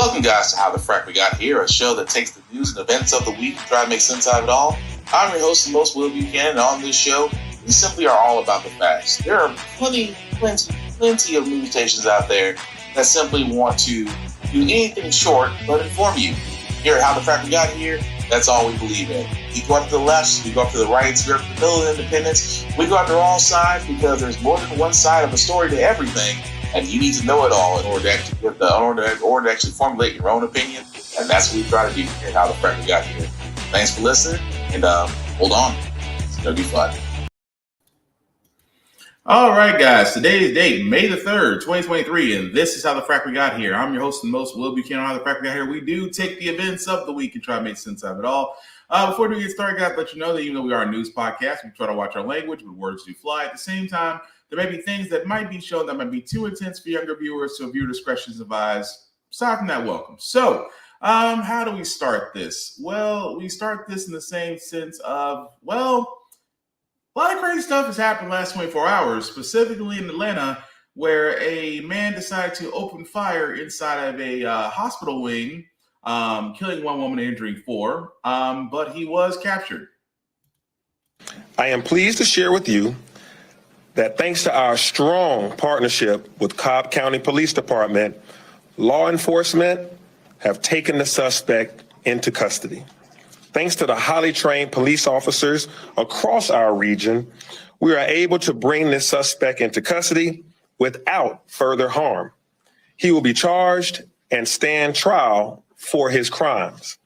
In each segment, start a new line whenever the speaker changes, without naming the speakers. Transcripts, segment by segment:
Welcome, guys, to How the Frack We Got Here, a show that takes the news and events of the week and try to make sense out of it all. I'm your host and most Will Buchanan, and on this show, we simply are all about the facts. There are plenty of news stations out there that simply want to do anything short but inform you. Here at How the Frack We Got Here, that's all we believe in. We go up to the left, we go up to the right, we go up to the middle of independence. We go after all sides because there's more than one side of a story to everything. And you need to know it all in order to actually actually formulate your own opinion. And that's what we try to do here at How the Frack We Got Here. Thanks for listening, and hold on. It's going to be fun. All right, guys. Today's date, May the 3rd, 2023, and this is How the Frack We Got Here. I'm your host and most Will Buchanan. How the Frack We Got Here. We do take the events of the week and try to make sense of it all. Before we get started, guys, let you know that even though we are a news podcast, we try to watch our language, but words do fly. At the same time, there may be things that might be shown that might be too intense for younger viewers, so viewer discretion is advised. Aside from that, welcome. So, how do we start this? Well, we start this in the same sense of, a lot of crazy stuff has happened the last 24 hours, specifically in Atlanta, where a man decided to open fire inside of a hospital wing, killing one woman and injuring four, but he was captured.
I am pleased to share with you that thanks to our strong partnership with Cobb County Police Department, law enforcement have taken the suspect into custody. Thanks to the highly trained police officers across our region, we are able to bring this suspect into custody without further harm. He will be charged and stand trial for his crimes.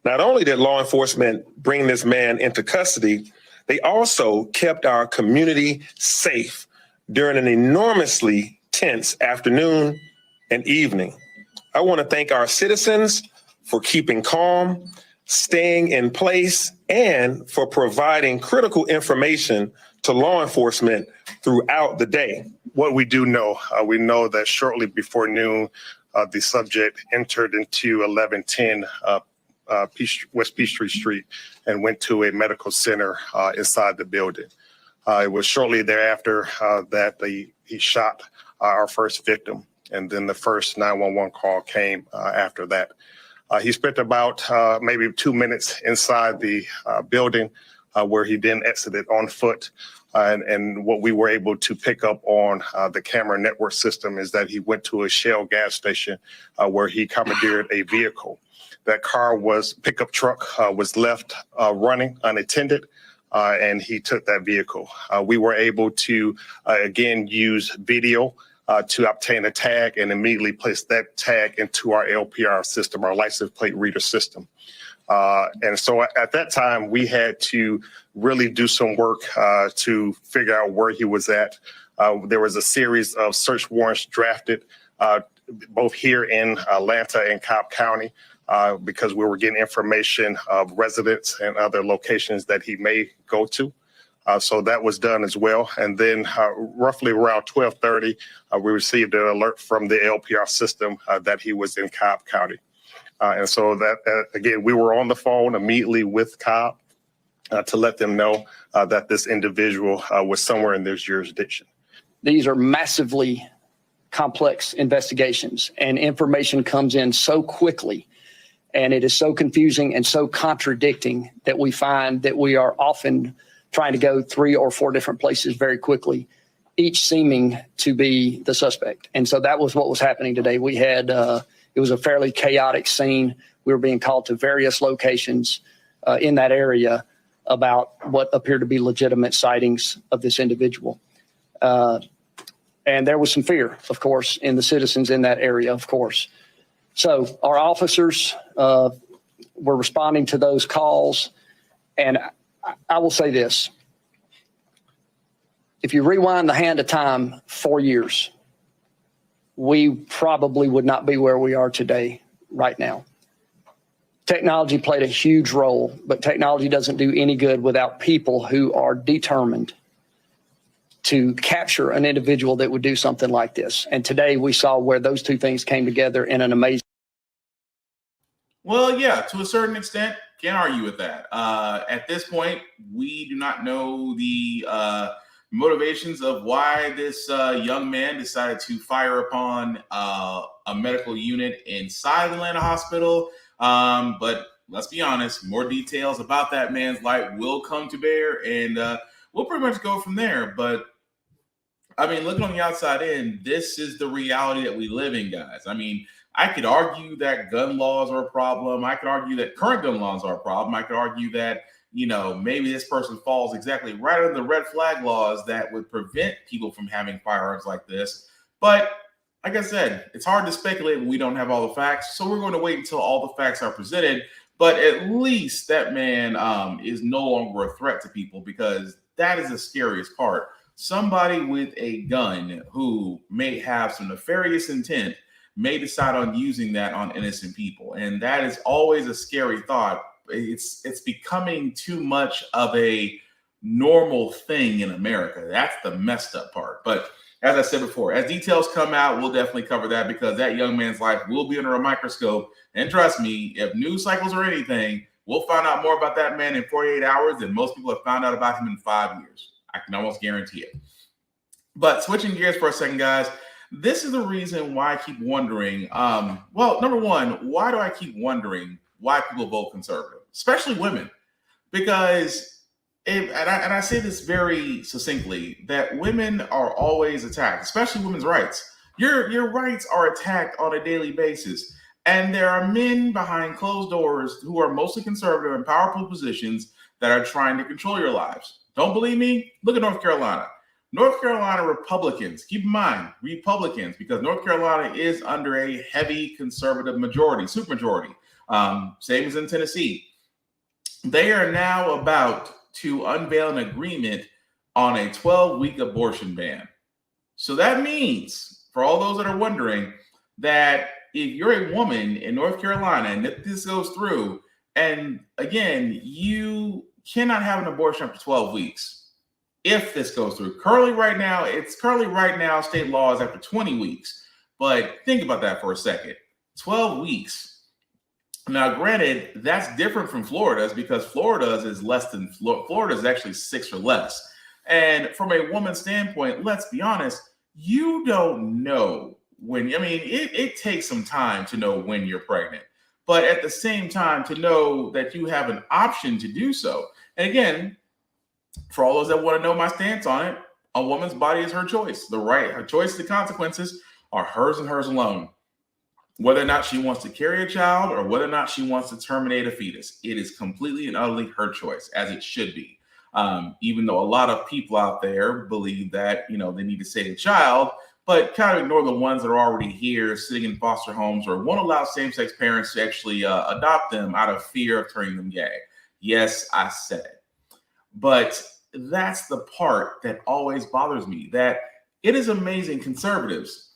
Not only did law enforcement bring this man into custody, they also kept our community safe during an enormously tense afternoon and evening. I want to thank our citizens for keeping calm, staying in place, and for providing critical information to law enforcement throughout the day.
What we do know, we know that shortly before noon, the subject entered into 1110 West Peachtree Street and went to a medical center inside the building. It was shortly thereafter that he shot our first victim, and then the first 911 call came after that. He spent about maybe 2 minutes inside the building where he then exited on foot. And what we were able to pick up on the camera network system is that he went to a Shell gas station where he commandeered a vehicle. That pickup truck was left running unattended, and he took that vehicle. We were able to, again, use video to obtain a tag and immediately place that tag into our LPR system, our license plate reader system. And so at that time, we had to really do some work to figure out where he was at. There was a series of search warrants drafted both here in Atlanta and Cobb County, because we were getting information of residents and other locations that he may go to. So that was done as well. And then roughly around 12:30, we received an alert from the LPR system that he was in Cobb County. And so that, again, we were on the phone immediately with Cobb to let them know that this individual was somewhere in their jurisdiction.
These are massively complex investigations, and information comes in so quickly. And it is so confusing and so contradicting that we find that we are often trying to go 3 or 4 different places very quickly, each seeming to be the suspect. And so that was what was happening today. We had, it was a fairly chaotic scene. We were being called to various locations in that area about what appeared to be legitimate sightings of this individual. And there was some fear, of course, in the citizens in that area, of course. So our officers were responding to those calls. And I will say this. If you rewind the hand of time 4 years, we probably would not be where we are today right now. Technology played a huge role, but technology doesn't do any good without people who are determined to capture an individual that would do something like this. And today we saw where those two things came together in an amazing.
Well, yeah, to a certain extent, can't argue with that. At this point, we do not know the motivations of why this young man decided to fire upon a medical unit inside the Atlanta hospital. But let's be honest, more details about that man's life will come to bear, and we'll pretty much go from there. But I mean, looking on the outside in, this is the reality that we live in, guys. I mean, I could argue that gun laws are a problem. I could argue that current gun laws are a problem. I could argue that, you know, maybe this person falls exactly right under the red flag laws that would prevent people from having firearms like this. But like I said, it's hard to speculate when we don't have all the facts. So we're going to wait until all the facts are presented. But at least that man is no longer a threat to people, because that is the scariest part. Somebody with a gun who may have some nefarious intent may decide on using that on innocent people. And that is always a scary thought. It's becoming too much of a normal thing in America. That's the messed up part. But as I said before, as details come out, we'll definitely cover that, because that young man's life will be under a microscope. And trust me, if news cycles are anything, we'll find out more about that man in 48 hours than most people have found out about him in 5 years. I can almost guarantee it. But switching gears for a second, guys, this is the reason why I keep wondering. Well, number one, why do I keep wondering why people vote conservative, especially women? Because, and I say this very succinctly, that women are always attacked, especially women's rights. Your rights are attacked on a daily basis. And there are men behind closed doors who are mostly conservative in powerful positions that are trying to control your lives. Don't believe me? Look at North Carolina. North Carolina Republicans, keep in mind, Republicans, because North Carolina is under a heavy conservative majority, supermajority, same as in Tennessee. They are now about to unveil an agreement on a 12-week abortion ban. So that means, for all those that are wondering, that if you're a woman in North Carolina and if this goes through, and again, you cannot have an abortion after 12 weeks. If this goes through, currently right now, state law is after 20 weeks. But think about that for a second. 12 weeks. Now, granted, that's different from Florida's, because Florida's is less than Florida's actually 6 or less. And from a woman's standpoint, let's be honest, you don't know when. I mean, it takes some time to know when you're pregnant, but at the same time, to know that you have an option to do so. And again, for all those that want to know my stance on it, a woman's body is her choice. Her choice, the consequences are hers and hers alone. Whether or not she wants to carry a child or whether or not she wants to terminate a fetus, it is completely and utterly her choice, as it should be. Even though a lot of people out there believe that, you know, they need to save a child, but kind of ignore the ones that are already here sitting in foster homes or won't allow same-sex parents to actually adopt them out of fear of turning them gay. Yes, I said it. But that's the part that always bothers me, that it is amazing conservatives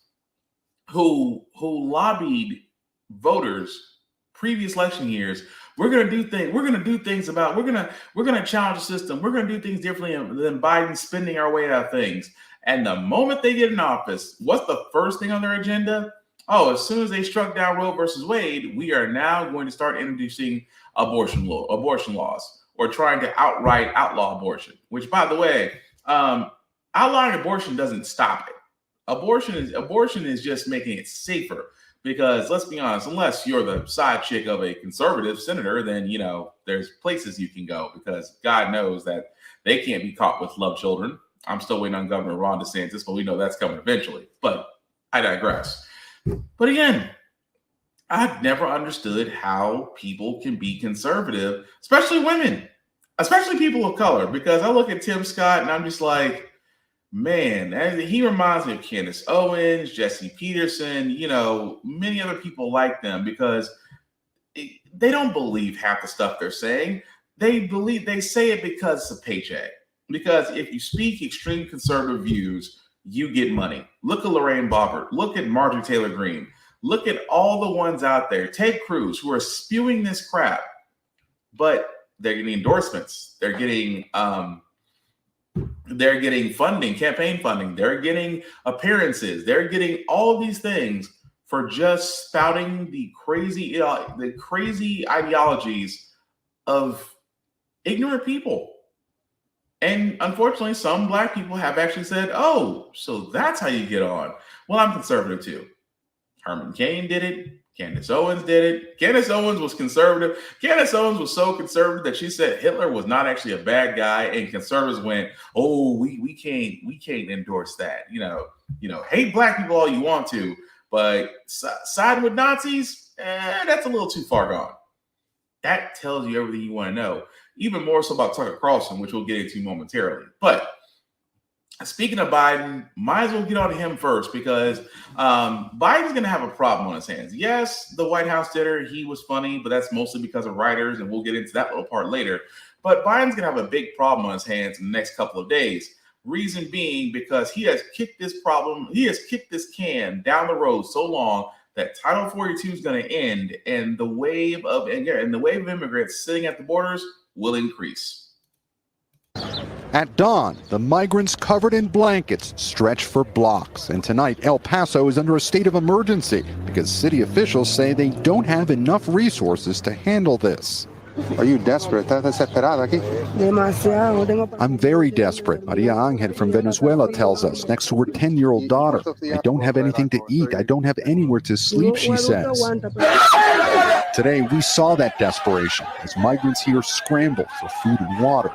who lobbied voters previous election years. We're going to do things. We're going to do things about. We're going to challenge the system. We're going to do things differently than Biden spending our way out of things. And the moment they get in office, what's the first thing on their agenda? Oh, as soon as they struck down Roe versus Wade, we are now going to start introducing abortion laws, or trying to outright outlaw abortion, which, by the way, outlawing abortion doesn't stop it. Abortion is just making it safer, because let's be honest, unless you're the side chick of a conservative senator, then, you know, there's places you can go, because God knows that they can't be caught with love children. I'm still waiting on Governor Ron DeSantis, but we know that's coming eventually. But I digress. But again, I've never understood how people can be conservative, especially women, especially people of color, because I look at Tim Scott and I'm just like, man, he reminds me of Candace Owens, Jesse Peterson, you know, many other people like them, because they don't believe half the stuff they're saying. They say it because it's a paycheck. Because if you speak extreme conservative views, you get money. Look at Lorraine Boebert. Look at Marjorie Taylor Greene. Look at all the ones out there, Ted Cruz, who are spewing this crap, but they're getting endorsements. They're getting funding, campaign funding. They're getting appearances. They're getting all these things for just spouting the crazy ideologies of ignorant people. And unfortunately, some black people have actually said, oh, so that's how you get on. Well, I'm conservative too. Herman Cain did it. Candace Owens did it. Candace Owens was conservative. Candace Owens was so conservative that she said Hitler was not actually a bad guy, and conservatives went, "Oh, we can't endorse that. Hate black people all you want to, but side with Nazis, that's a little too far gone." That tells you everything you want to know. Even more so about Tucker Carlson, which we'll get into momentarily. But speaking of Biden, might as well get on to him first, because Biden's going to have a problem on his hands. Yes, the White House dinner, he was funny, but that's mostly because of writers, and we'll get into that little part later. But Biden's going to have a big problem on his hands in the next couple of days. Reason being because he has kicked this can down the road so long that Title 42 is going to end, and the wave of immigrants sitting at the borders will increase.
At dawn, the migrants covered in blankets stretch for blocks. And tonight, El Paso is under a state of emergency because city officials say they don't have enough resources to handle this.
Are you desperate? ¿Estás desesperada aquí?
Demasiado. I'm very desperate, Maria Angel from Venezuela tells us, next to her 10-year-old daughter. I don't have anything to eat. I don't have anywhere to sleep, she says. Today, we saw that desperation as migrants here scramble for food and water.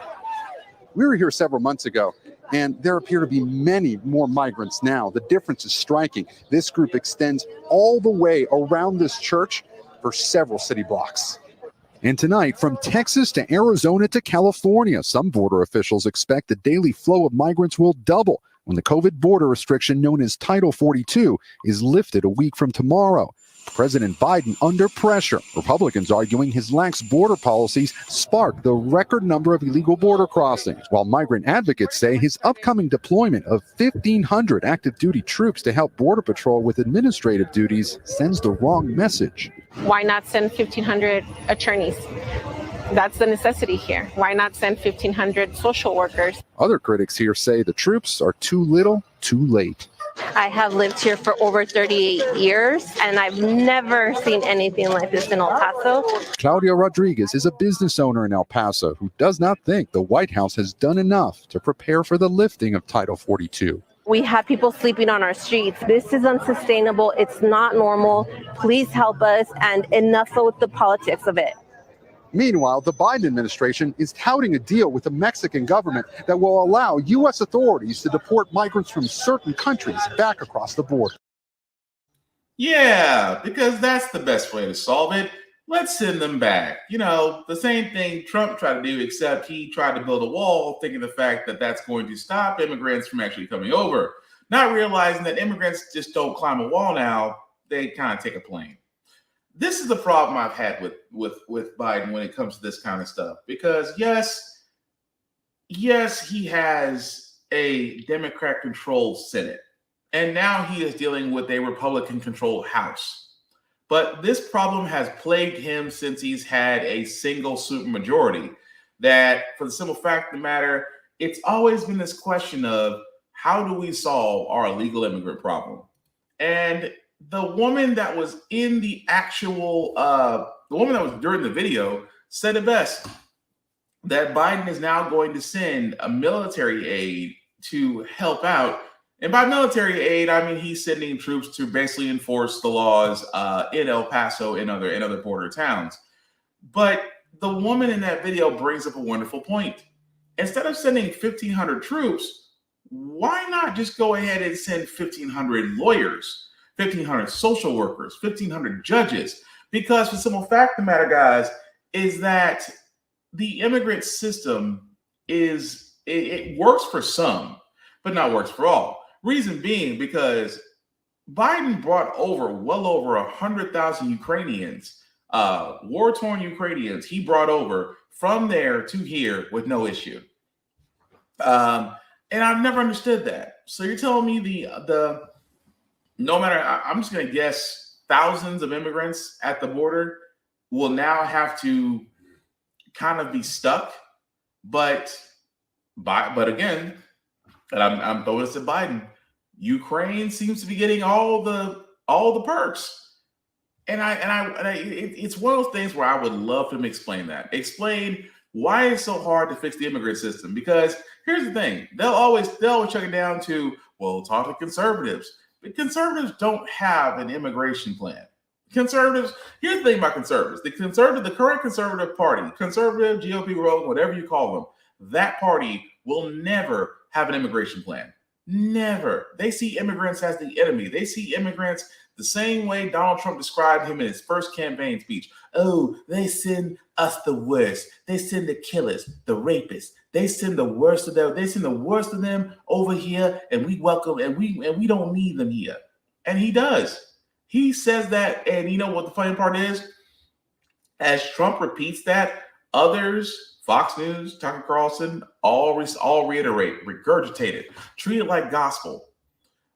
We were here several months ago, and there appear to be many more migrants now. The difference is striking. This group extends all the way around this church for several city blocks. And tonight, from Texas to Arizona to California, some border officials expect the daily flow of migrants will double when the COVID border restriction known as Title 42 is lifted a week from tomorrow. President Biden under pressure. Republicans arguing his lax border policies sparked the record number of illegal border crossings, while migrant advocates say his upcoming deployment of 1,500 active duty troops to help Border Patrol with administrative duties sends the wrong message.
Why not send 1,500 attorneys? That's the necessity here. Why not send 1,500 social workers?
Other critics here say the troops are too little, too late.
I have lived here for over 38 years, and I've never seen anything like this in El Paso.
Claudia Rodriguez is a business owner in El Paso who does not think the White House has done enough to prepare for the lifting of Title 42.
We have people sleeping on our streets. This is unsustainable. It's not normal. Please help us, and enough with the politics of it.
Meanwhile, the Biden administration is touting a deal with the Mexican government that will allow U.S. authorities to deport migrants from certain countries back across the border.
Yeah, because that's the best way to solve it. Let's send them back. The same thing Trump tried to do, except he tried to build a wall, thinking the fact that that's going to stop immigrants from actually coming over, not realizing that immigrants just don't climb a wall now. They kind of take a plane. This is the problem I've had with Biden when it comes to this kind of stuff, because yes, he has a Democrat-controlled Senate, and now he is dealing with a Republican-controlled House. But this problem has plagued him since he's had a single supermajority. That, for the simple fact of the matter, it's always been this question of how do we solve our illegal immigrant problem? And the woman that was in the actual, the woman that was during the video said it best, that Biden is now going to send a military aid to help out. And by military aid, I mean he's sending troops to basically enforce the laws in El Paso and other border towns. But the woman in that video brings up a wonderful point. Instead of sending 1,500 troops, why not just go ahead and send 1,500 lawyers? 1,500 social workers, 1,500 judges, because the simple fact of the matter, guys, is that the immigrant system it works for some, but not works for all. Reason being because Biden brought over well over 100,000 Ukrainians, war-torn Ukrainians, he brought over from there to here with no issue. And I've never understood that. So you're telling me the no matter, I'm just going to guess thousands of immigrants at the border will now have to kind of be stuck. But again, and I'm throwing this at Biden, Ukraine seems to be getting all the perks. And it's one of those things where I would love for him to explain why it's so hard to fix the immigrant system. Because Here's the thing. They'll always chuck it down to, well, talk to conservatives. But conservatives don't have an immigration plan. Conservatives, here's the thing about conservatives. The current conservative party, conservative, GOP, Republican, whatever you call them, that party will never have an immigration plan. Never. They see immigrants as the enemy. They see immigrants the same way Donald Trump described him in his first campaign speech. Oh, they send us the worst. They send the killers, the rapists. They send the worst of them. They send the worst of them over here, and we welcome, and we don't need them here. And he does. He says that, and you know what the funny part is? As Trump repeats that, others, Fox News, Tucker Carlson, all reiterate, regurgitate it, treat it like gospel.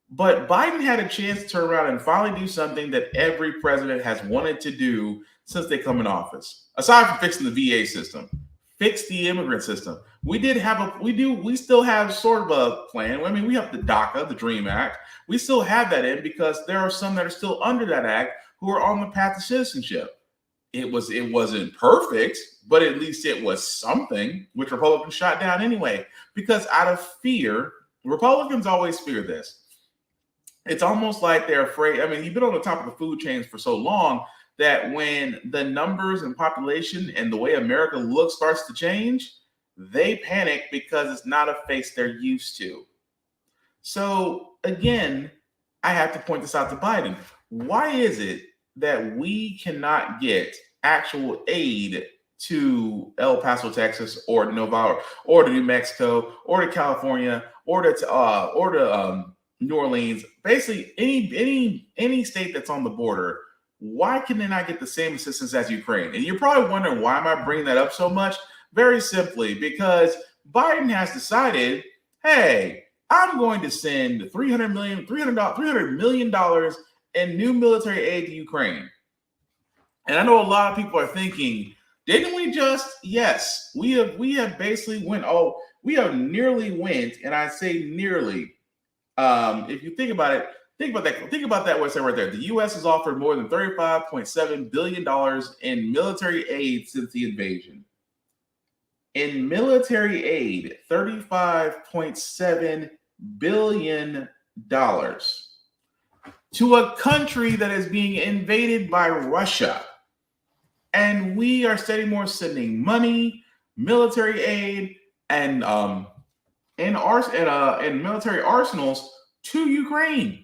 But Biden had a chance to turn around and finally do something that every president has wanted to do since they come in office. Aside from fixing the VA system, fix the immigrant system. We still have sort of a plan. I mean, we have the DACA, the DREAM Act. We still have that in because there are some that are still under that act who are on the path to citizenship. It wasn't perfect, but at least it was something, which Republicans shot down anyway, because out of fear, Republicans always fear this. It's almost like they're afraid. I mean, you've been on the top of the food chains for so long that when the numbers and population and the way America looks starts to change, they panic because it's not a face they're used to. So again, I have to point this out to Biden. Why is it that we cannot get actual aid to El Paso, Texas, or to Novara, or to New Mexico, or to California, or to New Orleans, basically any state that's on the border? Why can they not get the same assistance as Ukraine? And you're probably wondering, why am I bringing that up so much? Very simply, because Biden has decided, hey, I'm going to send $300 million in new military aid to Ukraine. And I know a lot of people are thinking, didn't we just? Yes, we have basically went. Oh, we have nearly went, and I say nearly. If you think about it, think about that website right there. The U.S. has offered more than $35.7 billion in military aid since the invasion. In military aid, $35.7 billion to a country that is being invaded by Russia. And we are sending money, military aid, and military arsenals to Ukraine.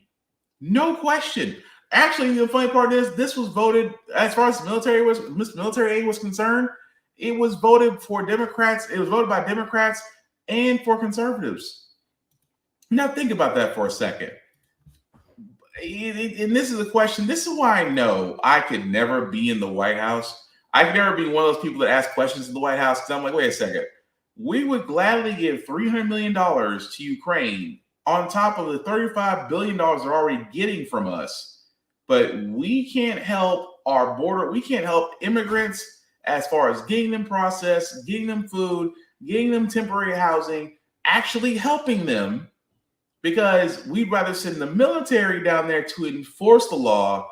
No question. Actually, the funny part is this was voted, as far as military aid was concerned, it was voted for Democrats. It was voted by Democrats and for conservatives. Now think about that for a second. And this is a question. This is why I know I could never be in the White House. I could never be one of those people that ask questions in the White House, because I'm like, wait a second. We would gladly give $300 million to Ukraine on top of the $35 billion they're already getting from us. But we can't help our border. We can't help immigrants as far as getting them processed, getting them food, getting them temporary housing, actually helping them, because we'd rather send the military down there to enforce the law,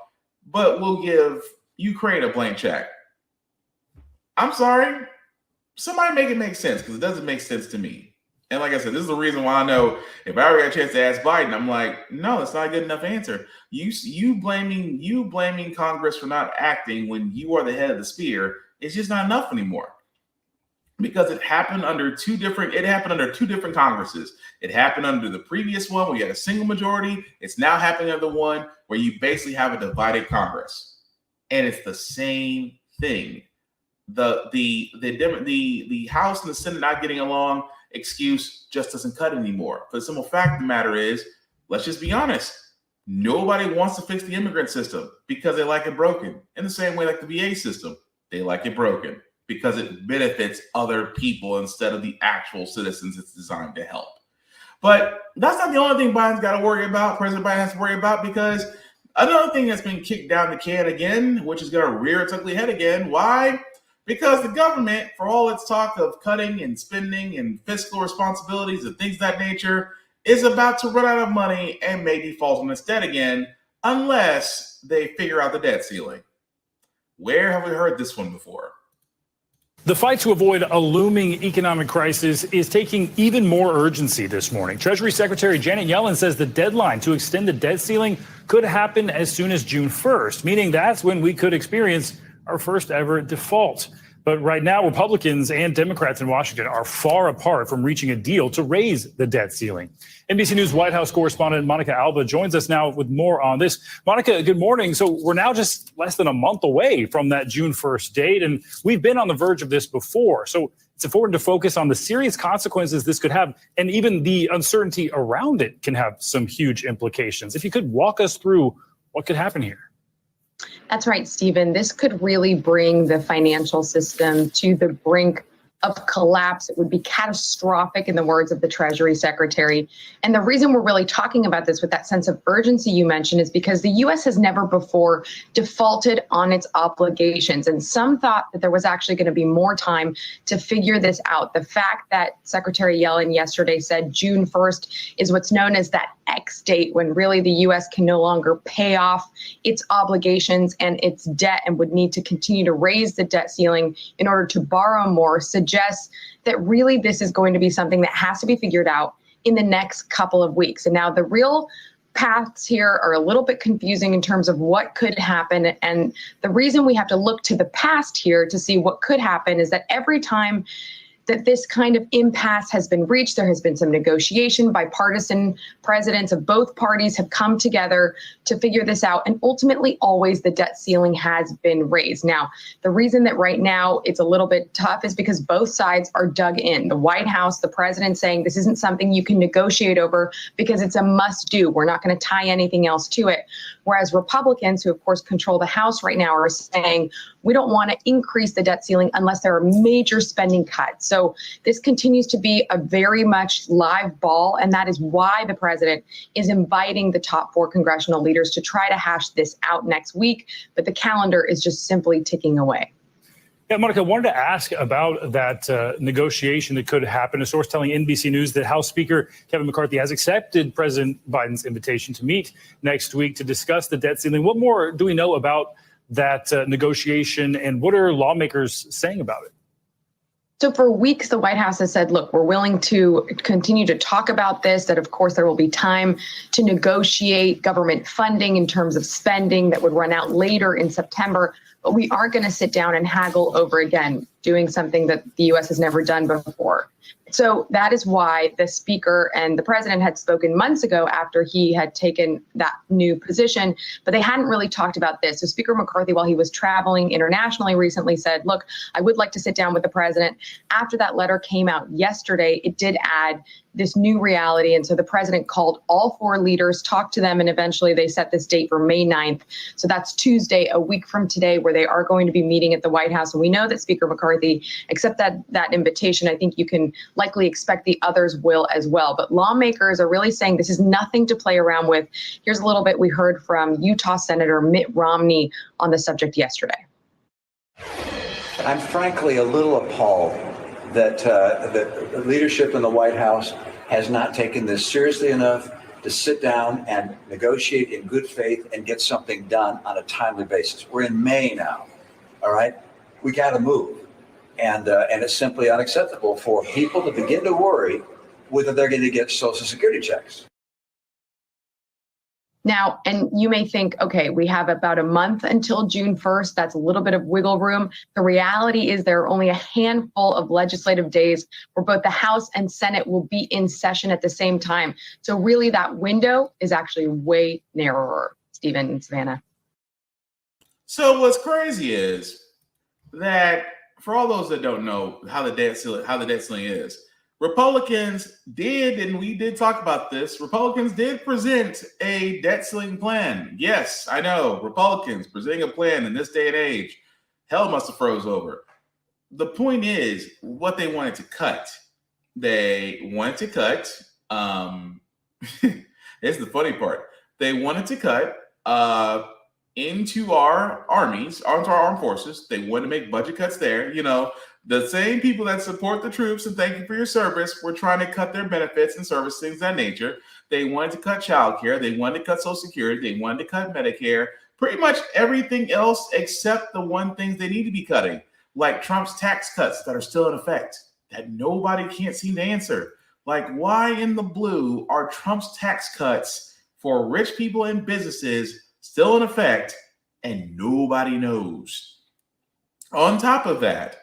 but we'll give Ukraine a blank check. I'm sorry. Somebody make it make sense, because it doesn't make sense to me. And like I said, this is the reason why I know if I ever got a chance to ask Biden, I'm like, no, it's not a good enough answer. You blaming Congress for not acting when you are the head of the spear, it's just not enough anymore. Because it happened under two different Congresses. It happened under the previous one where you had a single majority. It's now happening under the one where you basically have a divided Congress. And it's the same thing. The House and the Senate not getting along excuse just doesn't cut anymore. For the simple fact of the matter is, let's just be honest. Nobody wants to fix the immigrant system because they like it broken. In the same way like the VA system, they like it broken because it benefits other people instead of the actual citizens it's designed to help. But that's not the only thing Biden's got to worry about, President Biden has to worry about, because another thing that's been kicked down the can again, which is going to rear its ugly head again. Why? Because the government, for all its talk of cutting and spending and fiscal responsibilities and things of that nature, is about to run out of money and may default on its debt again unless they figure out the debt ceiling. Where have we heard this one before?
The fight to avoid a looming economic crisis is taking even more urgency this morning. Treasury Secretary Janet Yellen says the deadline to extend the debt ceiling could happen as soon as June 1st, meaning that's when we could experience our first ever default. But right now, Republicans and Democrats in Washington are far apart from reaching a deal to raise the debt ceiling. NBC News White House correspondent Monica Alba joins us now with more on this. Monica, good morning. So we're now just less than a month away from that June 1st date, and we've been on the verge of this before. So it's important to focus on the serious consequences this could have, and even the uncertainty around it can have some huge implications. If you could walk us through what could happen here.
That's right, Stephen. This could really bring the financial system to the brink of collapse. It would be catastrophic, in the words of the Treasury Secretary. And the reason we're really talking about this with that sense of urgency you mentioned is because the U.S. has never before defaulted on its obligations. And some thought that there was actually going to be more time to figure this out. The fact that Secretary Yellen yesterday said June 1st is what's known as that X date, when really the U.S. can no longer pay off its obligations and its debt and would need to continue to raise the debt ceiling in order to borrow more, suggests that really this is going to be something that has to be figured out in the next couple of weeks. And now the real paths here are a little bit confusing in terms of what could happen. And the reason we have to look to the past here to see what could happen is that every time that this kind of impasse has been reached, there has been some negotiation. Bipartisan presidents of both parties have come together to figure this out. And ultimately, always the debt ceiling has been raised. Now, the reason that right now it's a little bit tough is because both sides are dug in. The White House, the president saying this isn't something you can negotiate over because it's a must do. We're not going to tie anything else to it. Whereas Republicans, who of course control the House right now, are saying we don't want to increase the debt ceiling unless there are major spending cuts. So this continues to be a very much live ball, and that is why the president is inviting the top four congressional leaders to try to hash this out next week. But the calendar is just simply ticking away.
Yeah, Monica, I wanted to ask about that negotiation that could happen. A source telling NBC News that House Speaker Kevin McCarthy has accepted President Biden's invitation to meet next week to discuss the debt ceiling. What more do we know about that negotiation, and what are lawmakers saying about it?
So for weeks, the White House has said, look, we're willing to continue to talk about this, that of course there will be time to negotiate government funding in terms of spending that would run out later in September. But we aren't going to sit down and haggle over again, doing something that the U.S. has never done before. So that is why the speaker and the president had spoken months ago after he had taken that new position, but they hadn't really talked about this. So Speaker McCarthy, while he was traveling internationally recently, said, look, I would like to sit down with the president. After that letter came out yesterday, it did add this new reality. And so the president called all four leaders, talked to them, and eventually they set this date for May 9th. So that's Tuesday, a week from today, where they are going to be meeting at the White House. And we know that Speaker McCarthy, accept that invitation. I think you can likely expect the others will as well. But lawmakers are really saying this is nothing to play around with. Here's a little bit we heard from Utah Senator Mitt Romney on the subject yesterday.
I'm frankly a little appalled that the leadership in the White House has not taken this seriously enough to sit down and negotiate in good faith and get something done on a timely basis. We're in May now, all right? We got to move. And it's simply unacceptable for people to begin to worry whether they're going to get Social Security checks.
Now, and you may think, okay, we have about a month until June 1st. That's a little bit of wiggle room. The reality is there are only a handful of legislative days where both the House and Senate will be in session at the same time. So really that window is actually way narrower, Stephen and Savannah.
So what's crazy is that for all those that don't know how the debt ceiling is, Republicans did, and we did talk about this, Republicans did present a debt ceiling plan. Yes, I know, Republicans presenting a plan in this day and age, hell must have froze over. The point is what they wanted to cut. They wanted to cut, here's the funny part. They wanted to cut into our armies, onto our armed forces. They wanted to make budget cuts there. You know, the same people that support the troops and thank you for your service were trying to cut their benefits and service, things of that nature. They wanted to cut childcare. They wanted to cut Social Security. They wanted to cut Medicare. Pretty much everything else except the one thing they need to be cutting. like Trump's tax cuts that are still in effect that nobody can't seem to answer. Like, why in the blue are Trump's tax cuts for rich people and businesses still in effect and nobody knows? On top of that,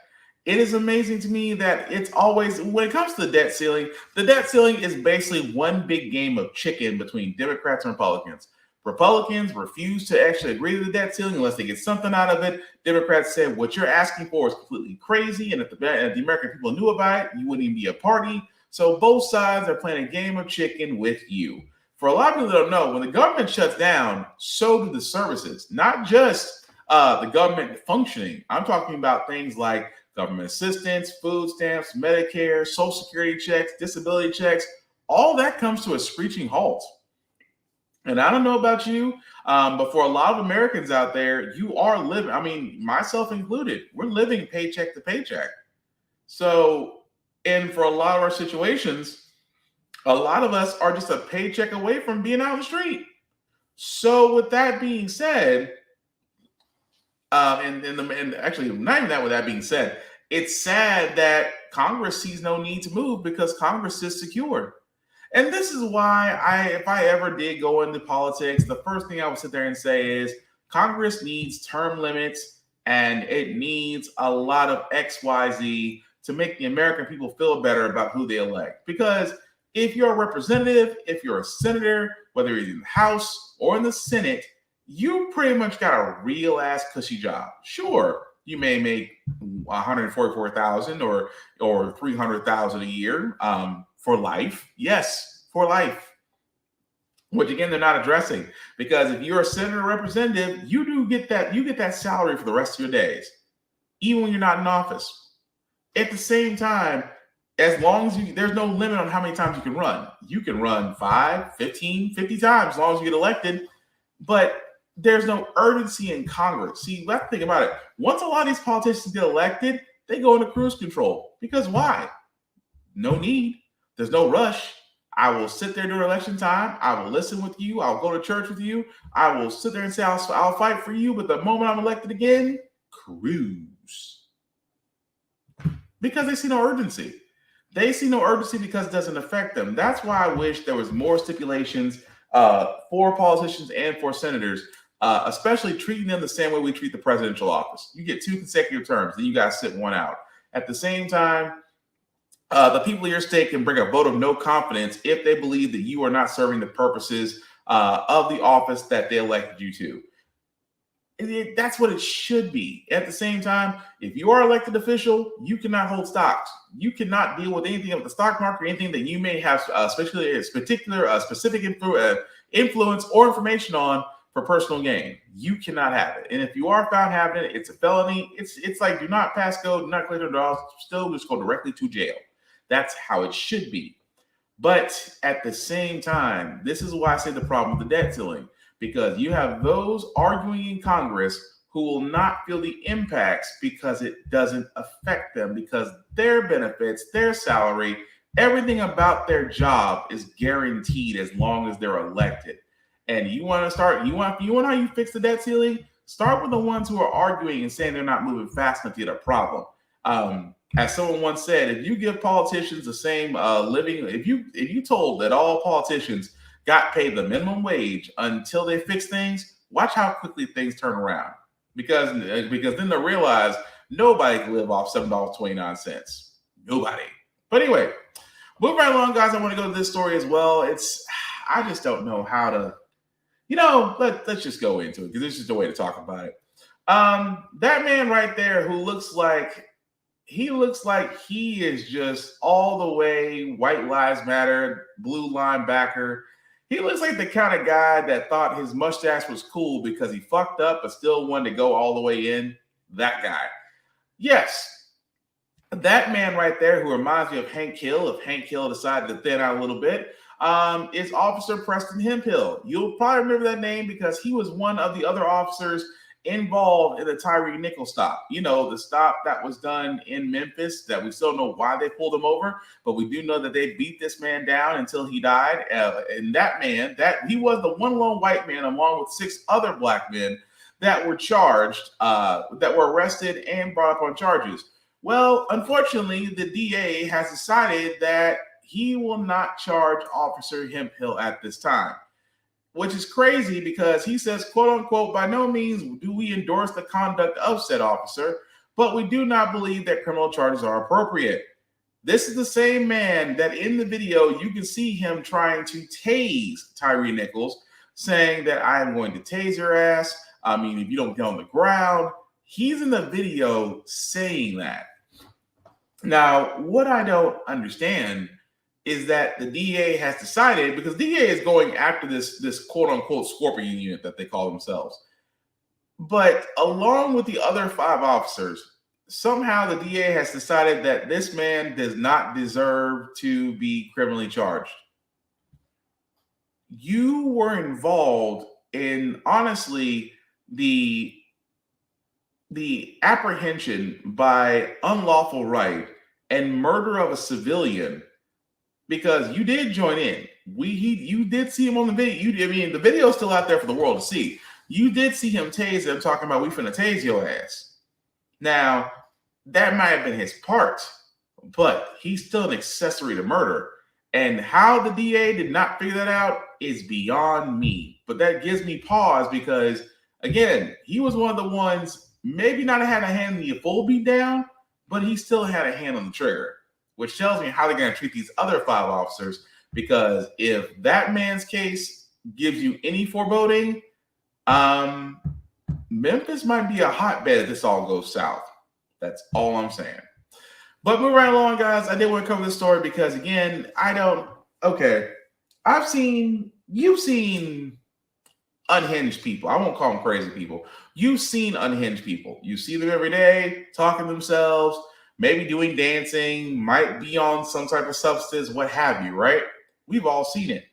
it is amazing to me that it's always, when it comes to the debt ceiling is basically one big game of chicken between Democrats and Republicans. Republicans refuse to actually agree to the debt ceiling unless they get something out of it. Democrats said what you're asking for is completely crazy, and if the American people knew about it, you wouldn't even be a party. So both sides are playing a game of chicken with you. For a lot of people that don't know, when the government shuts down, so do the services, not just the government functioning. I'm talking about things like government assistance, food stamps, Medicare, Social Security checks, disability checks. All that comes to a screeching halt. And I don't know about you, but for a lot of Americans out there, you are living, I mean, myself included, we're living paycheck to paycheck. So, and for a lot of our situations, a lot of us are just a paycheck away from being out on the street. So with that being said, and actually not even that, with that being said, it's sad that Congress sees no need to move because Congress is secure. And this is why if I ever did go into politics, the first thing I would sit there and say is Congress needs term limits and it needs a lot of XYZ to make the American people feel better about who they elect. Because if you're a representative, if you're a senator, whether you're in the House or in the Senate, you pretty much got a real ass cushy job. Sure, you may make $144,000 or $300,000 a year for life. Yes, for life. Which again, they're not addressing, because if you're a senator or representative, you get that salary for the rest of your days, even when you're not in office. At the same time, as long as there's no limit on how many times you can run. You can run 5, 15, 50 times as long as you get elected, but there's no urgency in Congress. See, let's think about it. Once a lot of these politicians get elected, they go into cruise control. Because why? No need. There's no rush. I will sit there during election time. I will listen with you. I'll go to church with you. I will sit there and say, I'll fight for you. But the moment I'm elected again, cruise. Because they see no urgency. They see no urgency because it doesn't affect them. That's why I wish there was more stipulations for politicians and for senators, especially treating them the same way we treat the presidential office. You get 2 consecutive terms, then you got to sit one out. At the same time, the people of your state can bring a vote of no confidence if they believe that you are not serving the purposes of the office that they elected you to. That's what it should be. At the same time, if you are elected official, you cannot hold stocks. You cannot deal with anything of the stock market or anything that you may have specific influence or information on for personal gain. You cannot have it. And if you are found having it, it's a felony. It's like do not pass go, do not collect your dollars, still just go directly to jail. That's how it should be. But at the same time, this is why I say the problem with the debt ceiling. Because you have those arguing in Congress who will not feel the impacts because it doesn't affect them, because their benefits, their salary, everything about their job is guaranteed as long as they're elected. And you want to start, you want how you fix the debt ceiling? Start with the ones who are arguing and saying they're not moving fast enough to get a problem. As someone once said, if you give politicians the same living, if you told that all politicians got paid the minimum wage until they fix things, watch how quickly things turn around. Because then they'll realize nobody can live off $7.29. Nobody. But anyway, moving right along, guys, I want to go to this story as well. I just don't know how to, let's just go into it because it's just a way to talk about it. That man right there who looks like he is just all the way white lives matter, blue linebacker. He looks like the kind of guy that thought his mustache was cool because he fucked up but still wanted to go all the way in. That guy. Yes. That man right there who reminds me of Hank Hill, if Hank Hill decided to thin out a little bit, is Officer Preston Hemphill. You'll probably remember that name because he was one of the other officers involved in the Tyree Nichols stop. The stop that was done in Memphis that we still don't know why they pulled him over, but we do know that they beat this man down until he died. And that man, he was the one lone white man along with 6 other black men that were charged, that were arrested and brought up on charges. Well, unfortunately, the DA has decided that he will not charge Officer Hemphill at this time, which is crazy because he says, quote unquote, by no means do we endorse the conduct of said officer, but we do not believe that criminal charges are appropriate. This is the same man that in the video, you can see him trying to tase Tyree Nichols, saying that I am going to tase your ass. I mean, if you don't get on the ground. He's in the video saying that. Now, what I don't understand is that the DA has decided, because DA is going after this quote unquote Scorpion unit that they call themselves. But along with the other 5 officers, somehow the DA has decided that this man does not deserve to be criminally charged. You were involved in, honestly, the apprehension by unlawful right and murder of a civilian, because you did join in. You did see him on the video. The video is still out there for the world to see. You did see him tase him, talking about we finna tase your ass. Now, that might have been his part, but he's still an accessory to murder. And how the DA did not figure that out is beyond me. But that gives me pause because, again, he was one of the ones, maybe not had a hand in the full beat down, but he still had a hand on the trigger, which tells me how they're going to treat these other 5 officers. Because if that man's case gives you any foreboding, Memphis might be a hotbed if this all goes south. That's all I'm saying. But moving right along, guys, I did want to cover this story because, again, you've seen unhinged people. I won't call them crazy people. You've seen unhinged people. You see them every day talking to themselves, maybe doing dancing, might be on some type of substance, what have you, right? We've all seen it.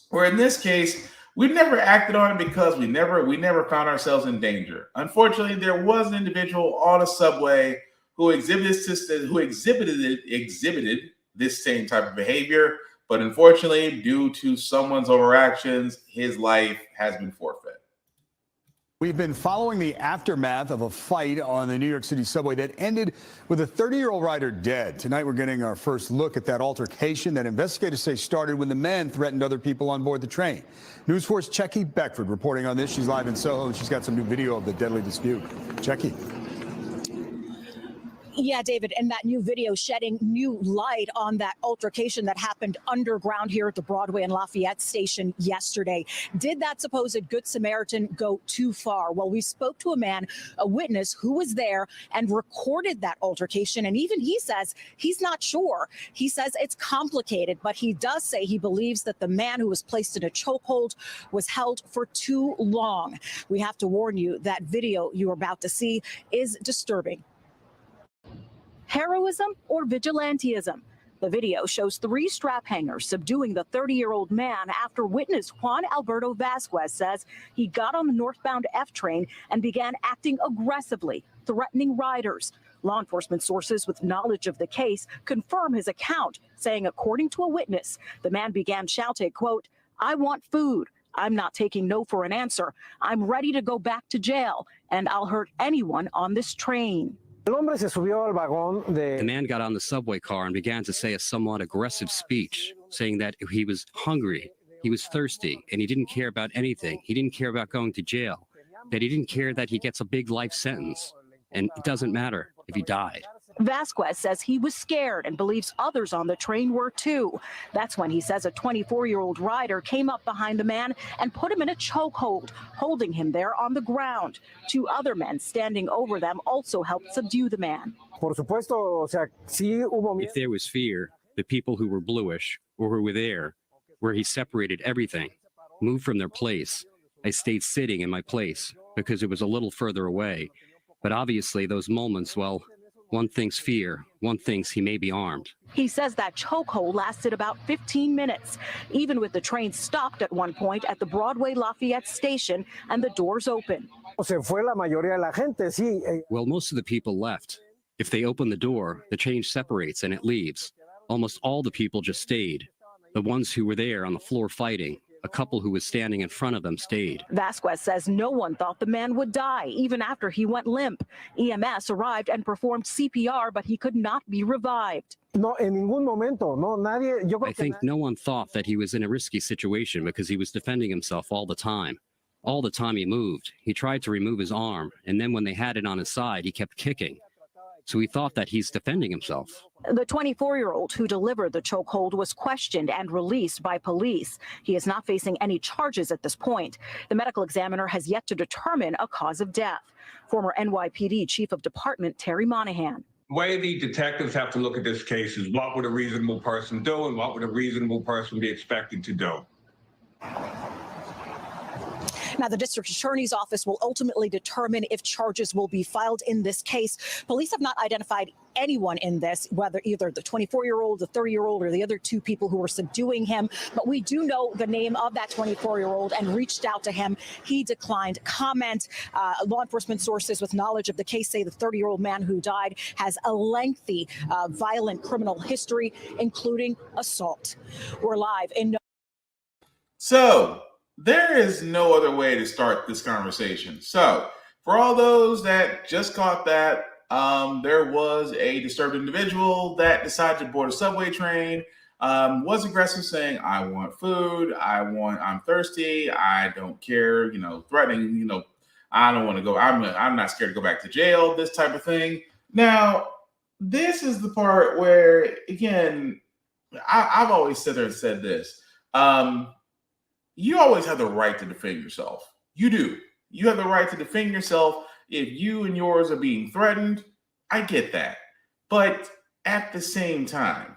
Where in this case, we never acted on it because we never found ourselves in danger. Unfortunately, there was an individual on a subway who exhibited this same type of behavior, but unfortunately, due to someone's overactions, his life has been forfeit.
We've been following the aftermath of a fight on the New York City subway that ended with a 30-year-old rider dead. Tonight, we're getting our first look at that altercation that investigators say started when the man threatened other people on board the train. News 4's Checky Beckford reporting on this. She's live in Soho, and she's got some new video of the deadly dispute. Checky.
Yeah, David, and that new video shedding new light on that altercation that happened underground here at the Broadway and Lafayette station yesterday. Did that supposed Good Samaritan go too far? Well, we spoke to a witness who was there and recorded that altercation. And even he says he's not sure. He says it's complicated, but he does say he believes that the man who was placed in a chokehold was held for too long. We have to warn you that video you're about to see is disturbing. Heroism or vigilantism? The video shows 3 strap hangers subduing the 30-year-old man after witness Juan Alberto Vasquez says he got on the northbound F train and began acting aggressively, threatening riders. Law enforcement sources with knowledge of the case confirm his account, saying, according to a witness, the man began shouting, quote, "I want food. I'm not taking no for an answer. I'm ready to go back to jail, and I'll hurt anyone on this train."
The man got on the subway car and began to say a somewhat aggressive speech, saying that he was hungry, he was thirsty, and he didn't care about anything. He didn't care about going to jail, that he didn't care that he gets a big life sentence, and it doesn't matter if he died.
Vasquez says he was scared and believes others on the train were too. That's when he says a 24-year-old rider came up behind the man and put him in a chokehold, holding him there on the ground. 2 other men standing over them also helped subdue the man.
If there was fear, the people who were bluish or who were there, where he separated everything, moved from their place. I stayed sitting in my place because it was a little further away. But obviously those moments, well, one thinks fear, one thinks he may be armed.
He says that chokehold lasted about 15 minutes, even with the train stopped at one point at the Broadway Lafayette station and the doors open.
Well, most of the people left. If they open the door, the train separates and it leaves. Almost all the people just stayed. The ones who were there on the floor fighting, A couple who was standing in front of them stayed.
Vasquez says no one thought the man would die, even after he went limp. EMS arrived and performed CPR, but he could not be revived.
I think no one thought that he was in a risky situation because he was defending himself all the time. All the time he moved. He tried to remove his arm, and then when they had it on his side, he kept kicking. So he thought that he's defending himself.
The 24-year-old who delivered the chokehold was questioned and released by police. He is not facing any charges at this point. The medical examiner has yet to determine a cause of death. Former NYPD Chief of Department Terry Monahan.
The way the detectives have to look at this case is what would a reasonable person do and what would a reasonable person be expected to do.
Now, the district attorney's office will ultimately determine if charges will be filed in this case. Police have not identified anyone in this, whether either the 24-year-old, the 30-year-old, or the other two people who were subduing him. But we do know the name of that 24-year-old and reached out to him. He declined comment. Law enforcement sources with knowledge of the case say the 30-year-old man who died has a lengthy violent criminal history, including assault. We're live in.
So there is no other way to start this conversation. So for all those that just caught that, there was a disturbed individual that decided to board a subway train, was aggressive, saying, I want food, I'm thirsty, I don't care, threatening, I don't want to go, I'm not scared to go back to jail, this type of thing. Now, this is the part where, again, I've always said this. You always have the right to defend yourself. You do. You have the right to defend yourself if you and yours are being threatened. I get that. But at the same time,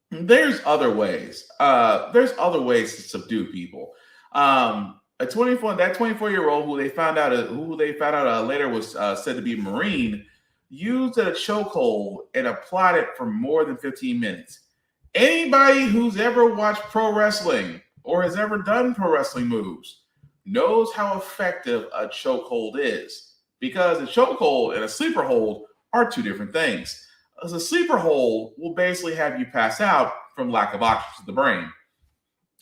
there's other ways. There's other ways to subdue people. That 24-year-old who they found out later was said to be a Marine, used a chokehold and applied it for more than 15 minutes. Anybody who's ever watched pro wrestling or has ever done pro wrestling moves knows how effective a chokehold is, because a chokehold and a sleeper hold are two different things. As a sleeper hold will basically have you pass out from lack of oxygen to the brain.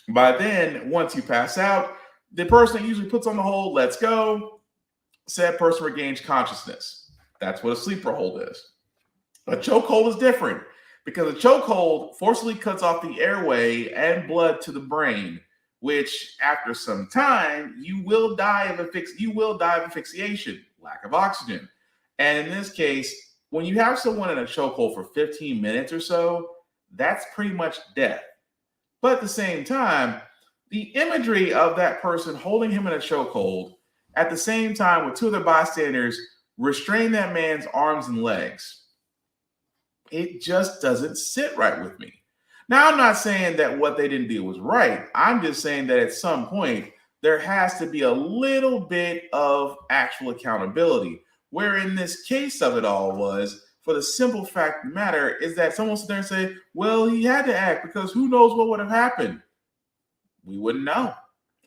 By then, once you pass out, the person that usually puts on the hold lets go, said person regains consciousness. That's what a sleeper hold is. A chokehold is different, because a chokehold forcibly cuts off the airway and blood to the brain, which after some time you will die of asphyxiation, lack of oxygen. And in this case, when you have someone in a chokehold for 15 minutes or so, that's pretty much death. But at the same time, the imagery of that person holding him in a chokehold at the same time with two other bystanders restrain that man's arms and legs, it just doesn't sit right with me. Now, I'm not saying that what they didn't do was right. I'm just saying that at some point, there has to be a little bit of actual accountability. Where in this case of it all was, for the simple fact of the matter, is that someone sit there and say, well, he had to act because who knows what would have happened. We wouldn't know.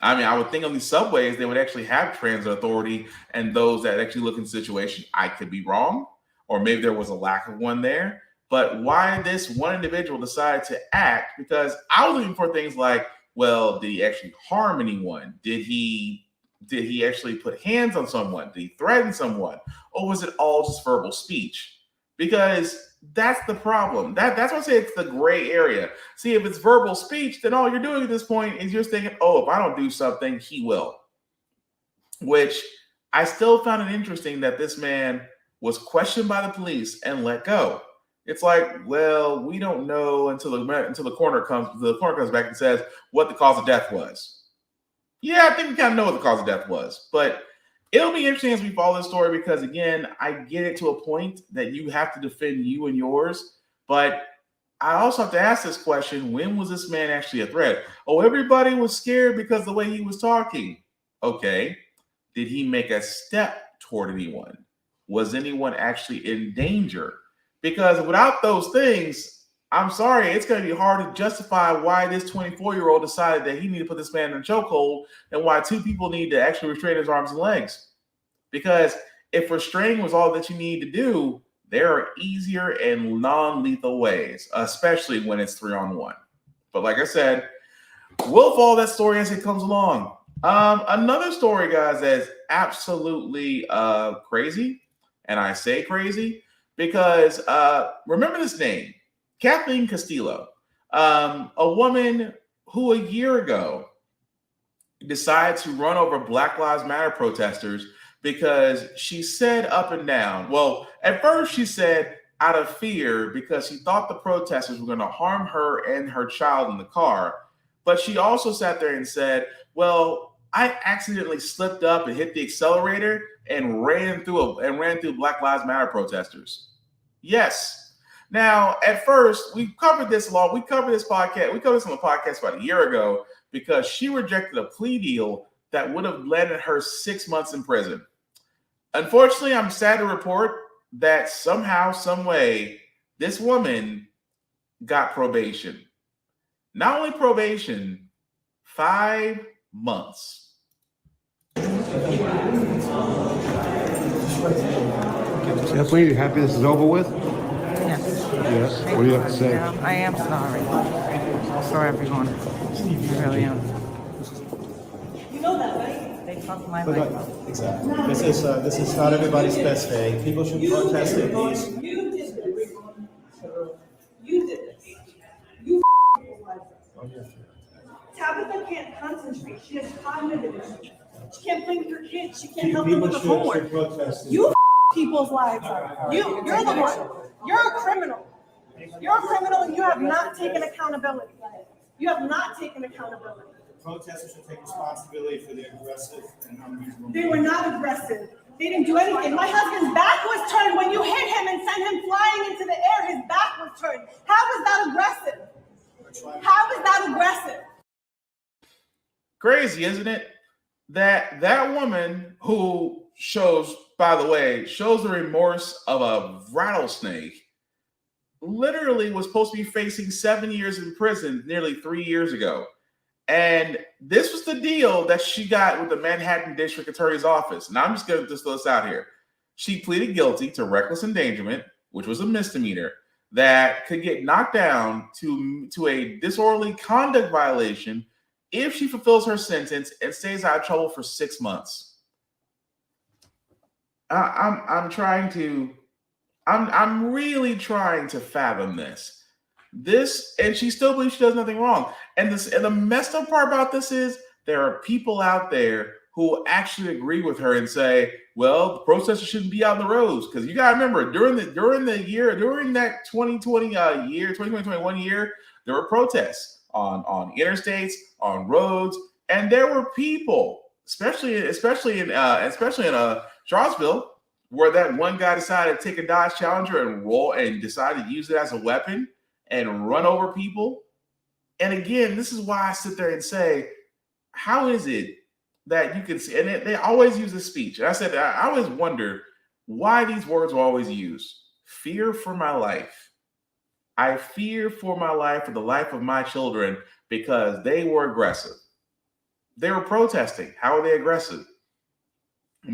I mean, I would think on these subways, they would actually have transit authority and those that actually look in the situation. I could be wrong, or maybe there was a lack of one there. But why this one individual decided to act? Because I was looking for things like, well, did he actually harm anyone? Did he actually put hands on someone? Did he threaten someone? Or was it all just verbal speech? Because that's the problem. That's why I say it's the gray area. See, if it's verbal speech, then all you're doing at this point is you're thinking, oh, if I don't do something, he will. Which I still found it interesting that this man was questioned by the police and let go. It's like, well, we don't know until the coroner comes back and says what the cause of death was. Yeah, I think we kind of know what the cause of death was, but it'll be interesting as we follow this story, because again, I get it to a point that you have to defend you and yours, but I also have to ask this question: when was this man actually a threat? Oh, everybody was scared because of the way he was talking. Okay, did he make a step toward anyone? Was anyone actually in danger? Because without those things, I'm sorry, it's going to be hard to justify why this 24-year-old decided that he needed to put this man in a chokehold and why two people need to actually restrain his arms and legs. Because if restraining was all that you need to do, there are easier and non-lethal ways, especially when it's 3-on-1. But like I said, We'll follow that story as it comes along. Another story, guys, that's absolutely crazy, and I say crazy because remember this name, Kathleen Castillo, a woman who a year ago decided to run over Black Lives Matter protesters because she said up and down. Well, at first she said out of fear because she thought the protesters were going to harm her and her child in the car. But she also sat there and said, well, I accidentally slipped up and hit the accelerator and ran through Black Lives Matter protesters. Yes. Now, at first, we covered this on the podcast about a year ago because she rejected a plea deal that would have landed her 6 months in prison. Unfortunately, I'm sad to report that somehow, some way, this woman got probation. Not only probation, 5 months.
Kathleen, you happy this is over with?
Yes.
Yes. What do you have to say?
I am sorry for everyone. I really am.
You know that, right?
They fucked my life up.
Exactly. This is not everybody's best day. People should protest at peace. You did this. You did this. You Tabitha can't concentrate. She has cognitive issues. She can't play with her kids. She can't help them with the homework. You people's lives up. You're the one. You're a criminal. You're a criminal and you have not taken accountability. You have not taken accountability.
Protesters should take responsibility for the aggressive and unreasonable.
They were not aggressive. They didn't do anything. My husband's back was turned when you hit him and sent him flying into the air. His back was turned. How is that aggressive? How is that aggressive?
Crazy, isn't it? That woman who shows the remorse of a rattlesnake literally was supposed to be facing 7 years in prison nearly 3 years ago. And this was the deal that she got with the Manhattan District Attorney's Office. And I'm just going to just throw this out here. She pleaded guilty to reckless endangerment, which was a misdemeanor, that could get knocked down to a disorderly conduct violation if she fulfills her sentence and stays out of trouble for 6 months. I'm really trying to fathom this. And she still believes she does nothing wrong. And the messed up part about this is there are people out there who actually agree with her and say, well, the protesters shouldn't be out on the roads. Because you gotta remember, during that 2021 year, there were protests on interstates, on roads, and there were people, especially in Charlottesville, where that one guy decided to take a Dodge Challenger and decided to use it as a weapon and run over people. And again, this is why I sit there and say, how is it that you can see, and they always use this speech. And I said, I always wonder why these words are always used. Fear for my life. I fear for my life, for the life of my children, because they were aggressive. They were protesting. How are they aggressive?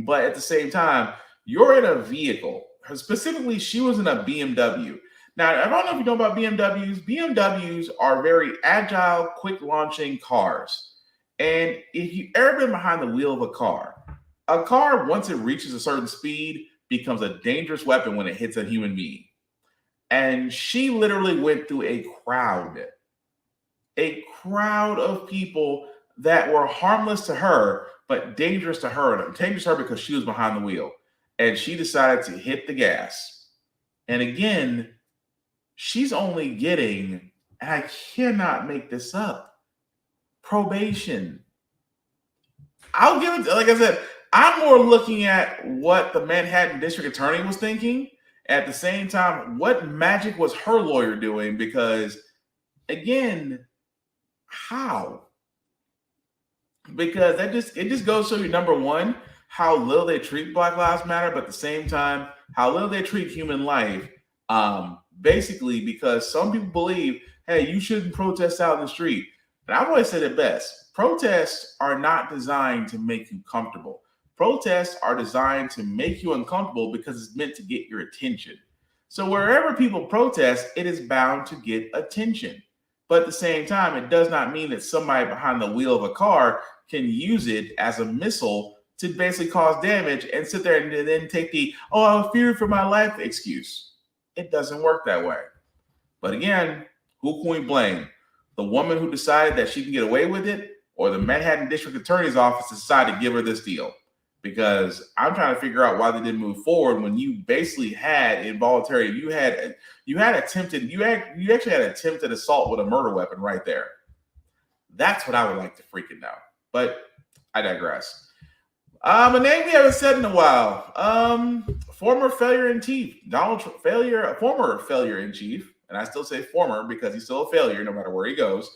But at the same time, you're in a vehicle. Specifically, she was in a BMW. Now, I don't know if you know about BMWs. BMWs are very agile, quick launching cars. And if you've ever been behind the wheel of a car, once it reaches a certain speed, becomes a dangerous weapon when it hits a human being. And she literally went through a crowd of people that were harmless to her, but dangerous to her. Dangerous to her because she was behind the wheel. And she decided to hit the gas. And again, she's only getting, and I cannot make this up, probation. I'll give it, like I said, I'm more looking at what the Manhattan District Attorney was thinking. At the same time, what magic was her lawyer doing? Because again, how? Because it just goes to show you, number one, how little they treat Black Lives Matter, but at the same time, how little they treat human life. Basically, because some people believe, hey, you shouldn't protest out in the street. And I've always said it best. Protests are not designed to make you comfortable. Protests are designed to make you uncomfortable because it's meant to get your attention. So wherever people protest, it is bound to get attention. But at the same time, it does not mean that somebody behind the wheel of a car can use it as a missile to basically cause damage and sit there and then take the, oh, I fear for my life excuse. It doesn't work that way. But again, who can we blame? The woman who decided that she can get away with it, or the Manhattan District Attorney's Office decided to give her this deal? Because I'm trying to figure out why they didn't move forward when you basically had involuntary, you actually had attempted assault with a murder weapon right there. That's what I would like to freaking know. But I digress. A name we haven't said in a while. Former failure in chief, former failure in chief, and I still say former because he's still a failure no matter where he goes.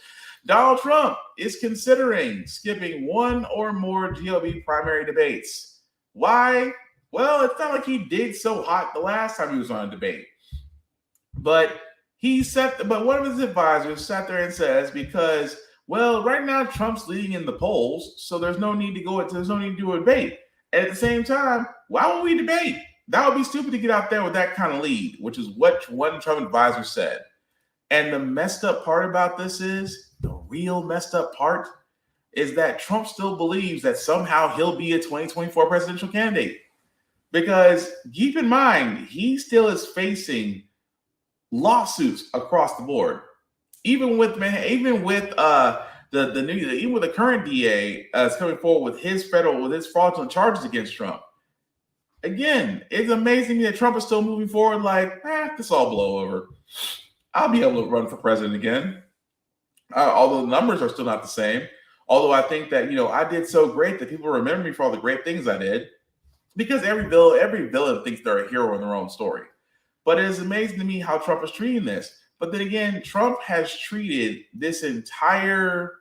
Donald Trump is considering skipping one or more GOP primary debates. Why? Well, it's not like he did so hot the last time he was on a debate. But one of his advisors sat there and says, because, well, right now Trump's leading in the polls, so there's no need to do a debate. And at the same time, why would we debate? That would be stupid to get out there with that kind of lead, which is what one Trump advisor said. And the messed up part about this is, the real messed up part is that Trump still believes that somehow he'll be a 2024 presidential candidate. Because keep in mind, he still is facing lawsuits across the board. Even with the current DA is coming forward with his fraudulent charges against Trump. Again, it's amazing that Trump is still moving forward like, this all blow over. I'll be able to run for president again. Although the numbers are still not the same. Although I think that, I did so great that people remember me for all the great things I did. Because every villain thinks they're a hero in their own story. But it is amazing to me how Trump is treating this. But then again, Trump has treated this entire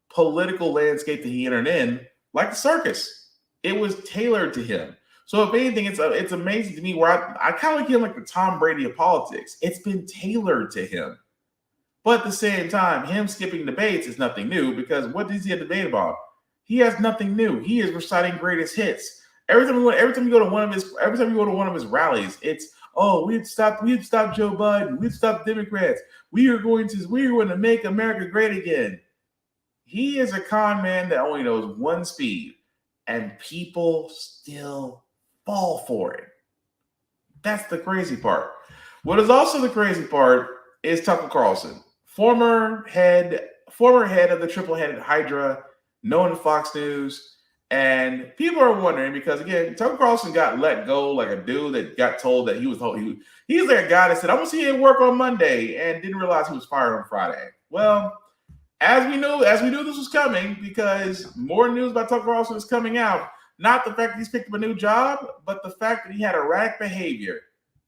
political landscape that he entered in like a circus. It was tailored to him. So if anything, it's amazing to me where I kind of like him like the Tom Brady of politics. It's been tailored to him. But at the same time, him skipping debates is nothing new because what does he have to debate about? He has nothing new. He is reciting greatest hits. Every time you go to one of his rallies, it's, oh, we'd stop Joe Biden, we'd stop Democrats. We are going to make America great again. He is a con man that only knows one speed, and people still fall for it. That's the crazy part. What is also the crazy part is Tucker Carlson, former head of the triple-headed Hydra, known to Fox News. And people are wondering because, again, Tucker Carlson got let go like a dude that got told that he's like a guy that said, I'm going to see you at work on Monday and didn't realize he was fired on Friday. Well, as we knew this was coming because more news about Tucker Carlson is coming out. Not the fact that he's picked up a new job, but the fact that he had erratic behavior.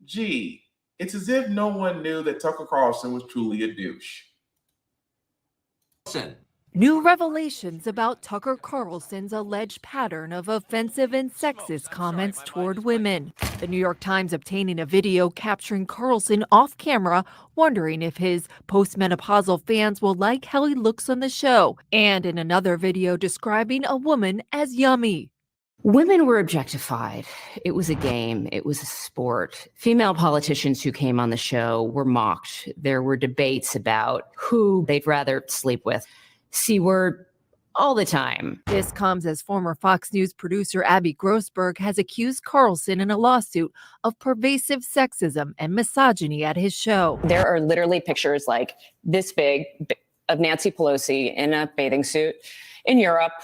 Gee, it's as if no one knew that Tucker Carlson was truly a douche.
New revelations about Tucker Carlson's alleged pattern of offensive and sexist comments toward women. The New York Times obtaining a video capturing Carlson off camera, wondering if his postmenopausal fans will like how he looks on the show, and in another video describing a woman as yummy.
Women were objectified. It was a game. It was a sport. Female politicians who came on the show were mocked. There were debates about who they'd rather sleep with. C-word all the time.
This comes as former Fox News producer Abby Grossberg has accused Carlson in a lawsuit of pervasive sexism and misogyny at his show.
There are literally pictures like this big of Nancy Pelosi in a bathing suit in Europe,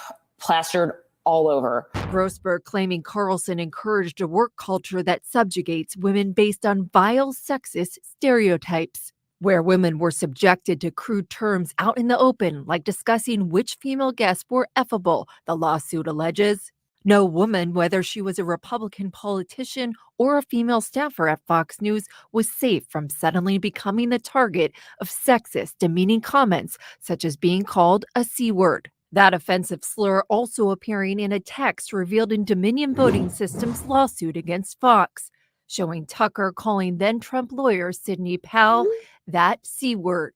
plastered all over.
Grossberg claiming Carlson encouraged a work culture that subjugates women based on vile sexist stereotypes, where women were subjected to crude terms out in the open, like discussing which female guests were effable, the lawsuit alleges. No woman, whether she was a Republican politician or a female staffer at Fox News, was safe from suddenly becoming the target of sexist, demeaning comments, such as being called a C-word. That offensive slur also appearing in a text revealed in Dominion Voting Systems' lawsuit against Fox, showing Tucker calling then-Trump lawyer Sidney Powell that C-word.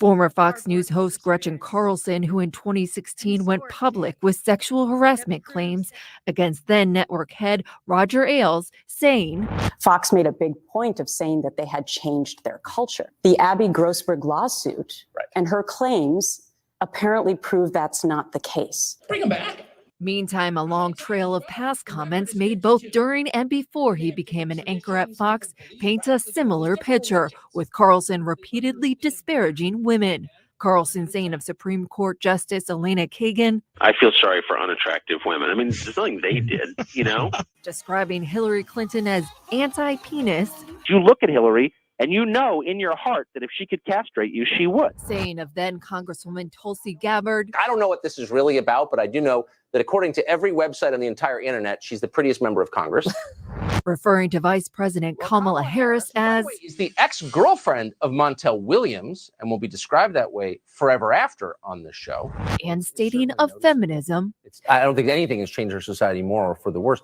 Former Fox News host Gretchen Carlson, who in 2016 went public with sexual harassment claims against then network head Roger Ailes, saying,
Fox made a big point of saying that they had changed their culture. The Abby Grossberg lawsuit and her claims apparently prove that's not the case.
Bring him back. Meantime, a long trail of past comments made both during and before he became an anchor at Fox paints a similar picture, with Carlson repeatedly disparaging women. Carlson saying of Supreme Court Justice Elena Kagan,
I feel sorry for unattractive women. I mean, there's nothing they did, you know?
describing Hillary Clinton as anti-penis.
You look at Hillary and you know in your heart that if she could castrate you, she would.
Saying of then Congresswoman Tulsi Gabbard,
I don't know what this is really about, but I do know that according to every website on the entire internet, she's the prettiest member of Congress.
referring to Vice President Kamala Harris as
is the ex-girlfriend of Montel Williams and will be described that way forever after on this show.
and stating of feminism.
I don't think anything has changed our society more or for the worse.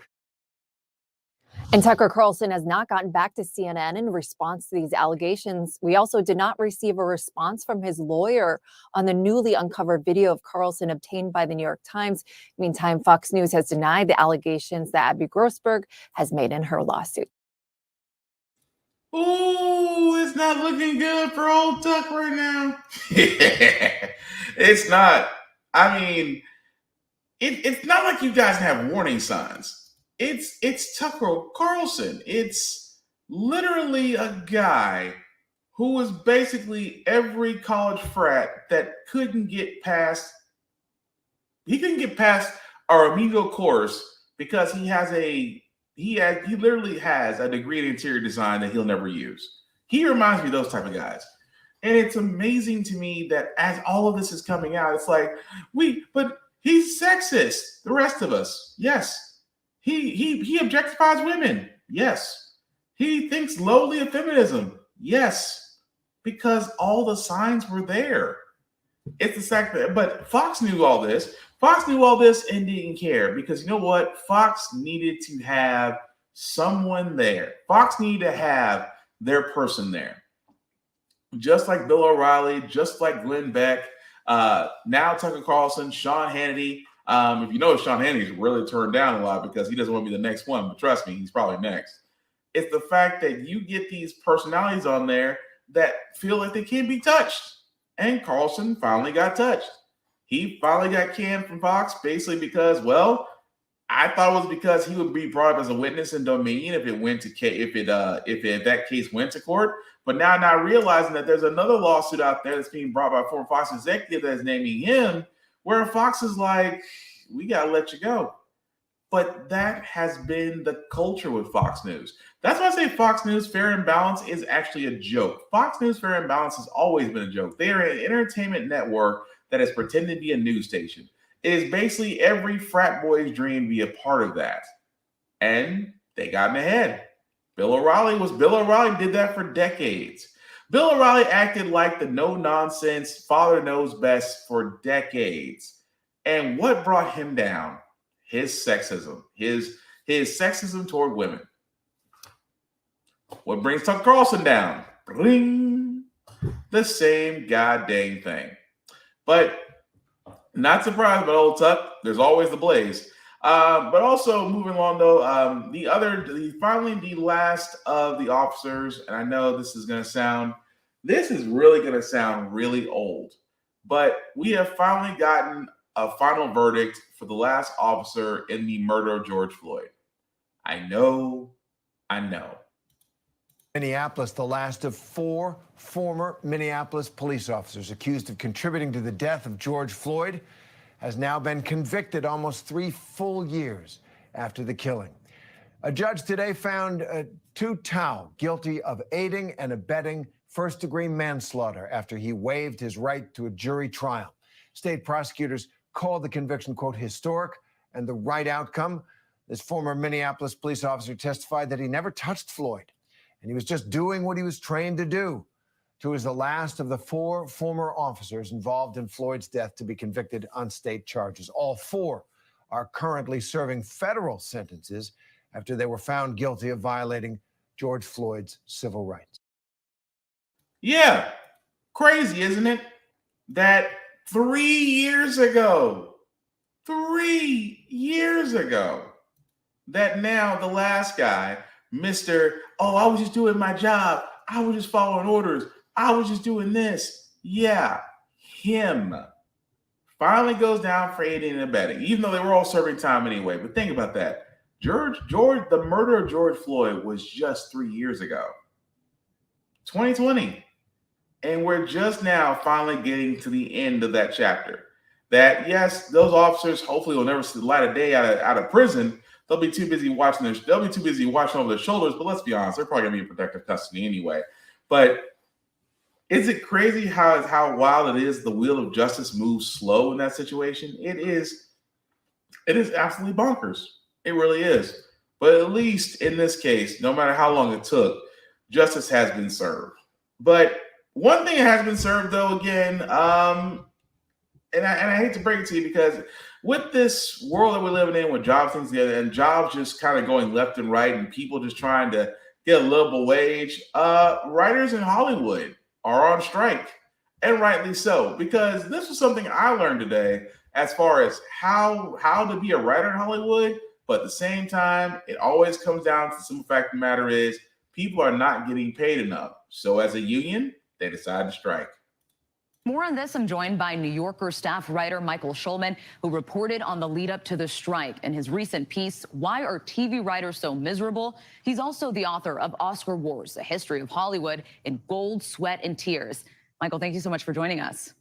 And Tucker Carlson has not gotten back to CNN in response to these allegations. We also did not receive a response from his lawyer on the newly uncovered video of Carlson obtained by the New York Times. Meantime, Fox News has denied the allegations that Abby Grossberg has made in her lawsuit.
Ooh, it's not looking good for old Tuck right now. It's not. I mean, it's not like you guys have warning signs. It's Tucker Carlson. It's literally a guy who was basically every college frat that couldn't get past. He couldn't get past our remedial course because he literally has a degree in interior design that he'll never use. He reminds me of those type of guys. And it's amazing to me that as all of this is coming out, it's like, but he's sexist. The rest of us, yes. He objectifies women. Yes. He thinks lowly of feminism. Yes. Because all the signs were there. It's the fact that, but Fox knew all this. Fox knew all this and didn't care because you know what? Fox needed to have someone there. Fox needed to have their person there. Just like Bill O'Reilly, just like Glenn Beck, now Tucker Carlson, Sean Hannity. If you know, Sean Hannity's really turned down a lot because he doesn't want to be the next one, but trust me, he's probably next. It's the fact that you get these personalities on there that feel like they can't be touched. And Carlson finally got touched. He finally got canned from Fox basically because, well, I thought it was because he would be brought up as a witness in Dominion if that case went to court. But now realizing that there's another lawsuit out there that's being brought by a former Fox executive that is naming him, where Fox is like, we got to let you go. But that has been the culture with Fox News. That's why I say Fox News Fair and Balanced is actually a joke. Fox News Fair and Balanced has always been a joke. They are an entertainment network that has pretended to be a news station. It is basically every frat boy's dream to be a part of that. And they got in the head. Bill O'Reilly did that for decades. Bill O'Reilly acted like the no-nonsense father knows best for decades. And what brought him down? His sexism. His sexism toward women. What brings Tucker Carlson down? Bling. The same goddamn thing. But not surprised about old Tuck. There's always the blaze. But also moving along though, finally the last of the officers, and I know this is really going to sound really old, but we have finally gotten a final verdict for the last officer in the murder of George Floyd. I know.
Minneapolis, the last of 4 former Minneapolis police officers accused of contributing to the death of George Floyd, has now been convicted almost 3 full years after the killing. A judge today found Tu Tao guilty of aiding and abetting first-degree manslaughter after he waived his right to a jury trial. State prosecutors called the conviction, quote, historic and the right outcome. This former Minneapolis police officer testified that he never touched Floyd, and he was just doing what he was trained to do. Tu is the last of the 4 former officers involved in Floyd's death to be convicted on state charges. All 4 are currently serving federal sentences after they were found guilty of violating George Floyd's civil rights.
Yeah, Crazy, isn't it? That 3 years ago, that now the last guy, Mr. Oh, I was just doing my job. I was just following orders. I was just doing this. Yeah, him finally goes down for aiding and abetting, even though they were all serving time anyway. But think about that. The murder of George Floyd was just 3 years ago, 2020. And we're just now finally getting to the end of that chapter. That, yes, those officers hopefully will never see the light of day out of prison. They'll be too busy watching over their shoulders. But let's be honest, they're probably gonna be in protective custody anyway. But is it crazy how wild it is? The wheel of justice moves slow in that situation. It is absolutely bonkers. It really is. But at least in this case, no matter how long it took, justice has been served. But one thing that has been served, though, again, and I hate to break it to you, because with this world that we're living in, with job things together and jobs just kind of going left and right, and people just trying to get a livable wage, writers in Hollywood are on strike, and rightly so, because this was something I learned today as far as how to be a writer in Hollywood. But at the same time, it always comes down to the simple fact of the matter is people are not getting paid enough. So as a union, they decide to strike.
More on this, I'm joined by New Yorker staff writer Michael Schulman, who reported on the lead up to the strike in his recent piece, Why Are TV Writers So Miserable? He's also the author of Oscar Wars, A History of Hollywood in Gold, Sweat, and Tears. Michael, thank you so much for joining us.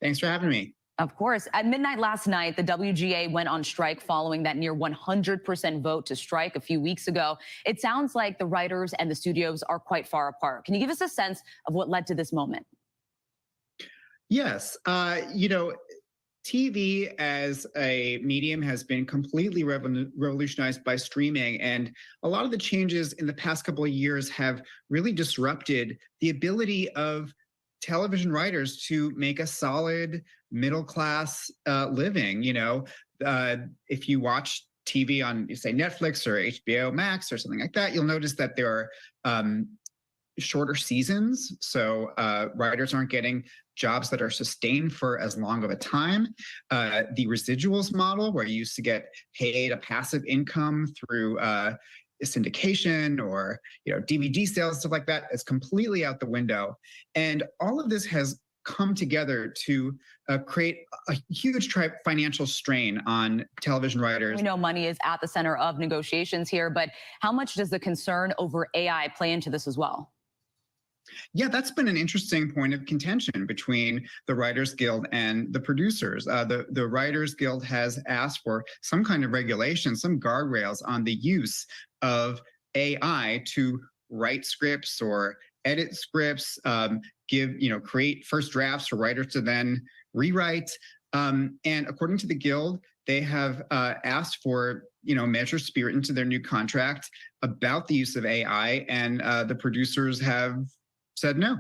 Thanks for having me.
Of course. At midnight last night, the WGA went on strike following that near 100% vote to strike a few weeks ago. It sounds like the writers and the studios are quite far apart. Can you give us a sense of what led to this moment?
Yes. TV as a medium has been completely revolutionized by streaming. And a lot of the changes in the past couple of years have really disrupted the ability of television writers to make a solid middle class living. If you watch TV on, say, Netflix or HBO Max or something like that, you'll notice that there are shorter seasons. So writers aren't getting jobs that are sustained for as long of a time. The residuals model, where you used to get paid a passive income through syndication or DVD sales, stuff like that, is completely out the window. And all of this has come together to create a huge financial strain on television writers.
We know money is at the center of negotiations here, but how much does the concern over AI play into this as well?
Yeah, that's been an interesting point of contention between the Writers Guild and the producers. The Writers Guild has asked for some kind of regulation, some guardrails on the use of AI to write scripts or edit scripts, create first drafts for writers to then rewrite. And according to the Guild, they have asked for measures to be written into their new contract about the use of AI, and the producers have said no.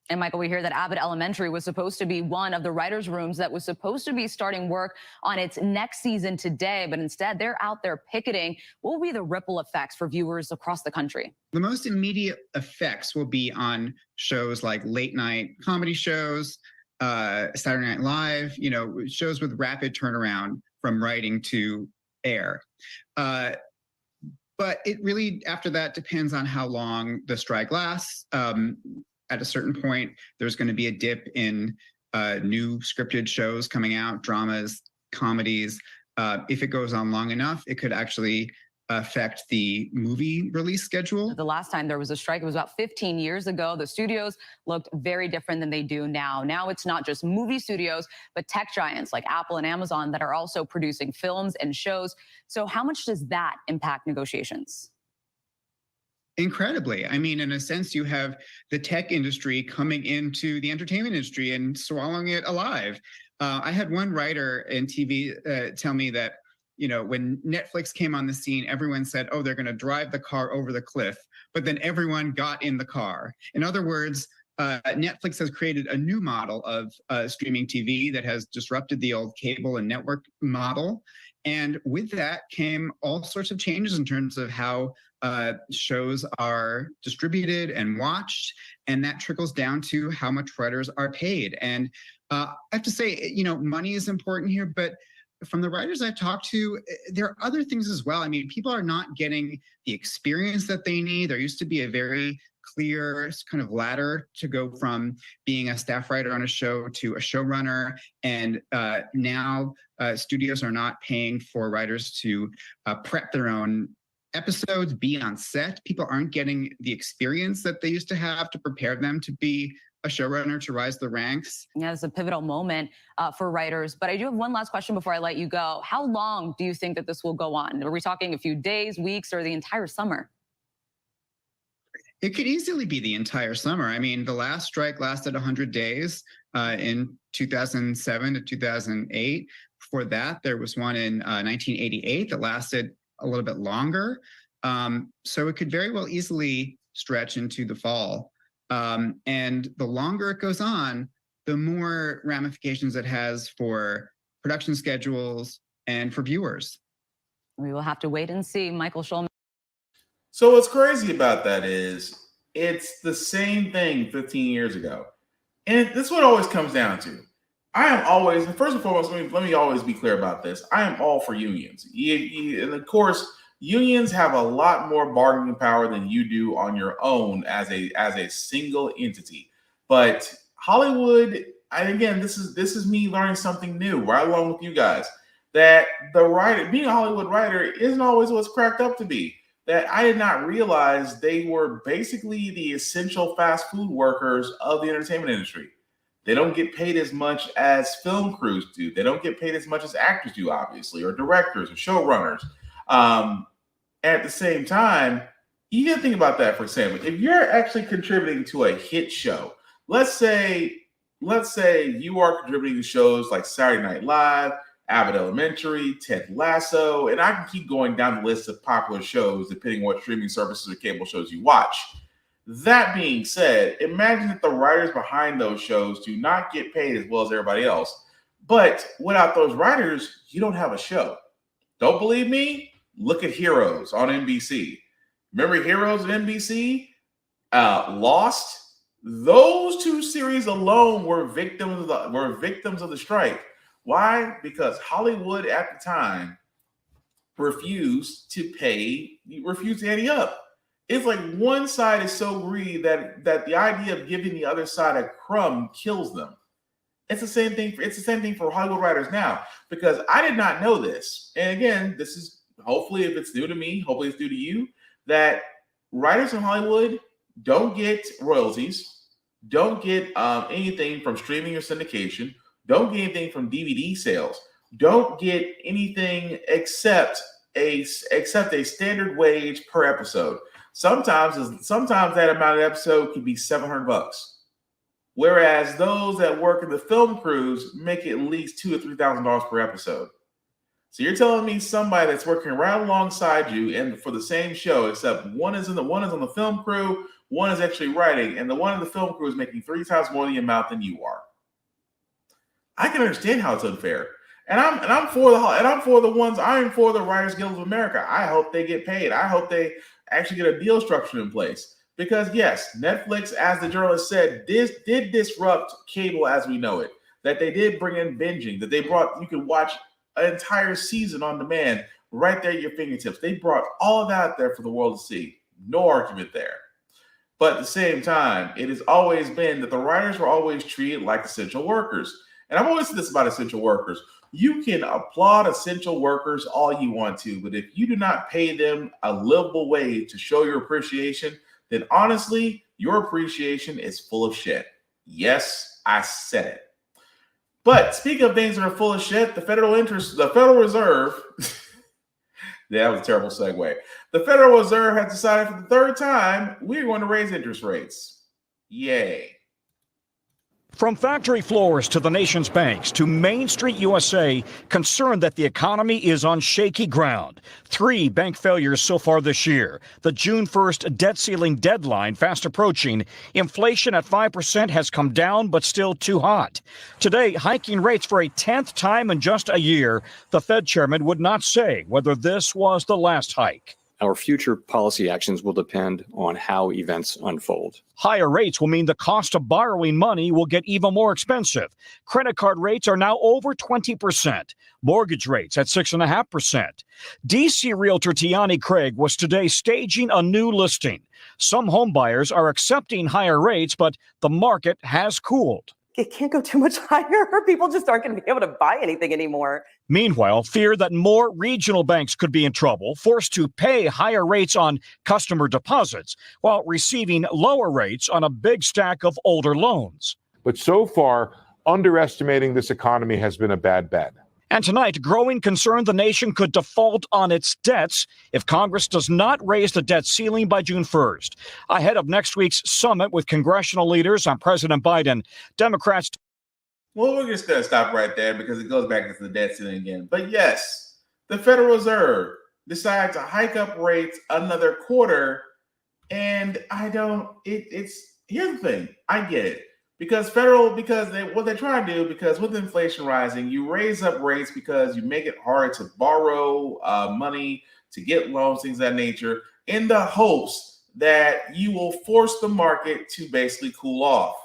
And Michael, we hear that Abbott Elementary was supposed to be one of the writers' rooms that was supposed to be starting work on its next season today, but instead they're out there picketing. What will be the ripple effects for viewers across the country?
The most immediate effects will be on shows like late night comedy shows, Saturday Night Live, shows with rapid turnaround from writing to air. But it really, after that, depends on how long the strike lasts. At a certain point, there's going to be a dip in new scripted shows coming out, dramas, comedies. If it goes on long enough, it could actually affect the movie release schedule.
The last time there was a strike, it was about 15 years ago. The studios looked very different than they do now. Now it's not just movie studios, but tech giants like Apple and Amazon that are also producing films and shows. So how much does that impact negotiations?
Incredibly. I mean, in a sense, you have the tech industry coming into the entertainment industry and swallowing it alive. I had one writer in TV tell me that when Netflix came on the scene, everyone said, oh, they're going to drive the car over the cliff. But then everyone got in the car. In other words, Netflix has created a new model of streaming TV that has disrupted the old cable and network model. And with that came all sorts of changes in terms of how shows are distributed and watched, and that trickles down to how much writers are paid. And I have to say, money is important here, but from the writers I've talked to, there are other things as well. I mean, people are not getting the experience that they need. There used to be a very clear kind of ladder to go from being a staff writer on a show to a showrunner. And now studios are not paying for writers to prep their own episodes, be on set. People aren't getting the experience that they used to have to prepare them to be a showrunner, to rise the ranks.
Yeah, it's a pivotal moment for writers. But I do have one last question before I let you go. How long do you think that this will go on? Are we talking a few days, weeks, or the entire summer?
It could easily be the entire summer. I mean, the last strike lasted 100 days in 2007 to 2008. Before that, there was one in 1988 that lasted a little bit longer. So it could very well easily stretch into the fall. And the longer it goes on, the more ramifications it has for production schedules and for viewers.
We will have to wait and see. Michael Schulman.
So what's crazy about that is it's the same thing 15 years ago. And this is what it always comes down to. I am always, first and foremost, let me always be clear about this. I am all for unions. And of course, unions have a lot more bargaining power than you do on your own as a single entity. But Hollywood, and again, this is me learning something new right along with you guys, that being a Hollywood writer isn't always what's cracked up to be. That I did not realize they were basically the essential fast food workers of the entertainment industry. They don't get paid as much as film crews do. They don't get paid as much as actors do, obviously, or directors or showrunners. At the same time, you got to think about that for example. If you're actually contributing to a hit show, let's say you are contributing to shows like Saturday Night Live, Abbott Elementary, Ted Lasso, and I can keep going down the list of popular shows depending on what streaming services or cable shows you watch. That being said, imagine that the writers behind those shows do not get paid as well as everybody else. But without those writers, you don't have a show. Don't believe me? Look at Heroes on NBC. Remember Heroes on NBC? Lost? Those two series alone were victims of the strike. Why? Because Hollywood at the time refused to ante up. It's like one side is so greedy that the idea of giving the other side a crumb kills them. It's the same thing for Hollywood writers now, because I did not know this. And again, this is hopefully, if it's new to me, hopefully it's new to you, that writers in Hollywood don't get royalties, don't get anything from streaming or syndication, don't get anything from DVD sales, don't get anything except a standard wage per episode. Sometimes that amount of episode could be $700. Whereas those that work in the film crews make at least $2,000 or $3,000 per episode. So you're telling me somebody that's working right alongside you and for the same show, except one is on the film crew, one is actually writing, and the one in the film crew is making 3 times more the amount than you are. I can understand how it's unfair. I'm for the Writers Guild of America. I hope they get paid. I hope they actually get a deal structure in place. Because yes, Netflix, as the journalist said, did disrupt cable as we know it. That they did bring in binging, that you could watch an entire season on demand right there at your fingertips. They brought all of that out there for the world to see. No argument there. But at the same time, it has always been that the writers were always treated like essential workers. And I've always said this about essential workers. You can applaud essential workers all you want to, but if you do not pay them a livable wage to show your appreciation, then honestly, your appreciation is full of shit. Yes, I said it. But speaking of things that are full of shit, the Federal Reserve, that was a terrible segue. The Federal Reserve has decided for the third time, we're going to raise interest rates. Yay.
From factory floors to the nation's banks to Main Street USA, concerned that the economy is on shaky ground. 3 bank failures so far this year. The June 1st debt ceiling deadline fast approaching. Inflation at 5% has come down, but still too hot. Today, hiking rates for a 10th time in just a year. The Fed chairman would not say whether this was the last hike.
Our future policy actions will depend on how events unfold.
Higher rates will mean the cost of borrowing money will get even more expensive. Credit card rates are now over 20%. Mortgage rates at 6.5%. DC realtor Tiani Craig was today staging a new listing. Some home buyers are accepting higher rates, but the market has cooled.
It can't go too much higher or people just aren't going to be able to buy anything anymore.
Meanwhile, fear that more regional banks could be in trouble, forced to pay higher rates on customer deposits while receiving lower rates on a big stack of older loans.
But so far, underestimating this economy has been a bad bet.
And tonight, growing concern the nation could default on its debts if Congress does not raise the debt ceiling by June 1st. Ahead of next week's summit with congressional leaders on President Biden, Democrats.
Well, we're just going to stop right there because it goes back to the debt ceiling again. But yes, the Federal Reserve decides to hike up rates another quarter. And here's the thing. I get it. Because what they're trying to do, because with inflation rising, you raise up rates because you make it hard to borrow money, to get loans, things of that nature, in the hopes that you will force the market to basically cool off.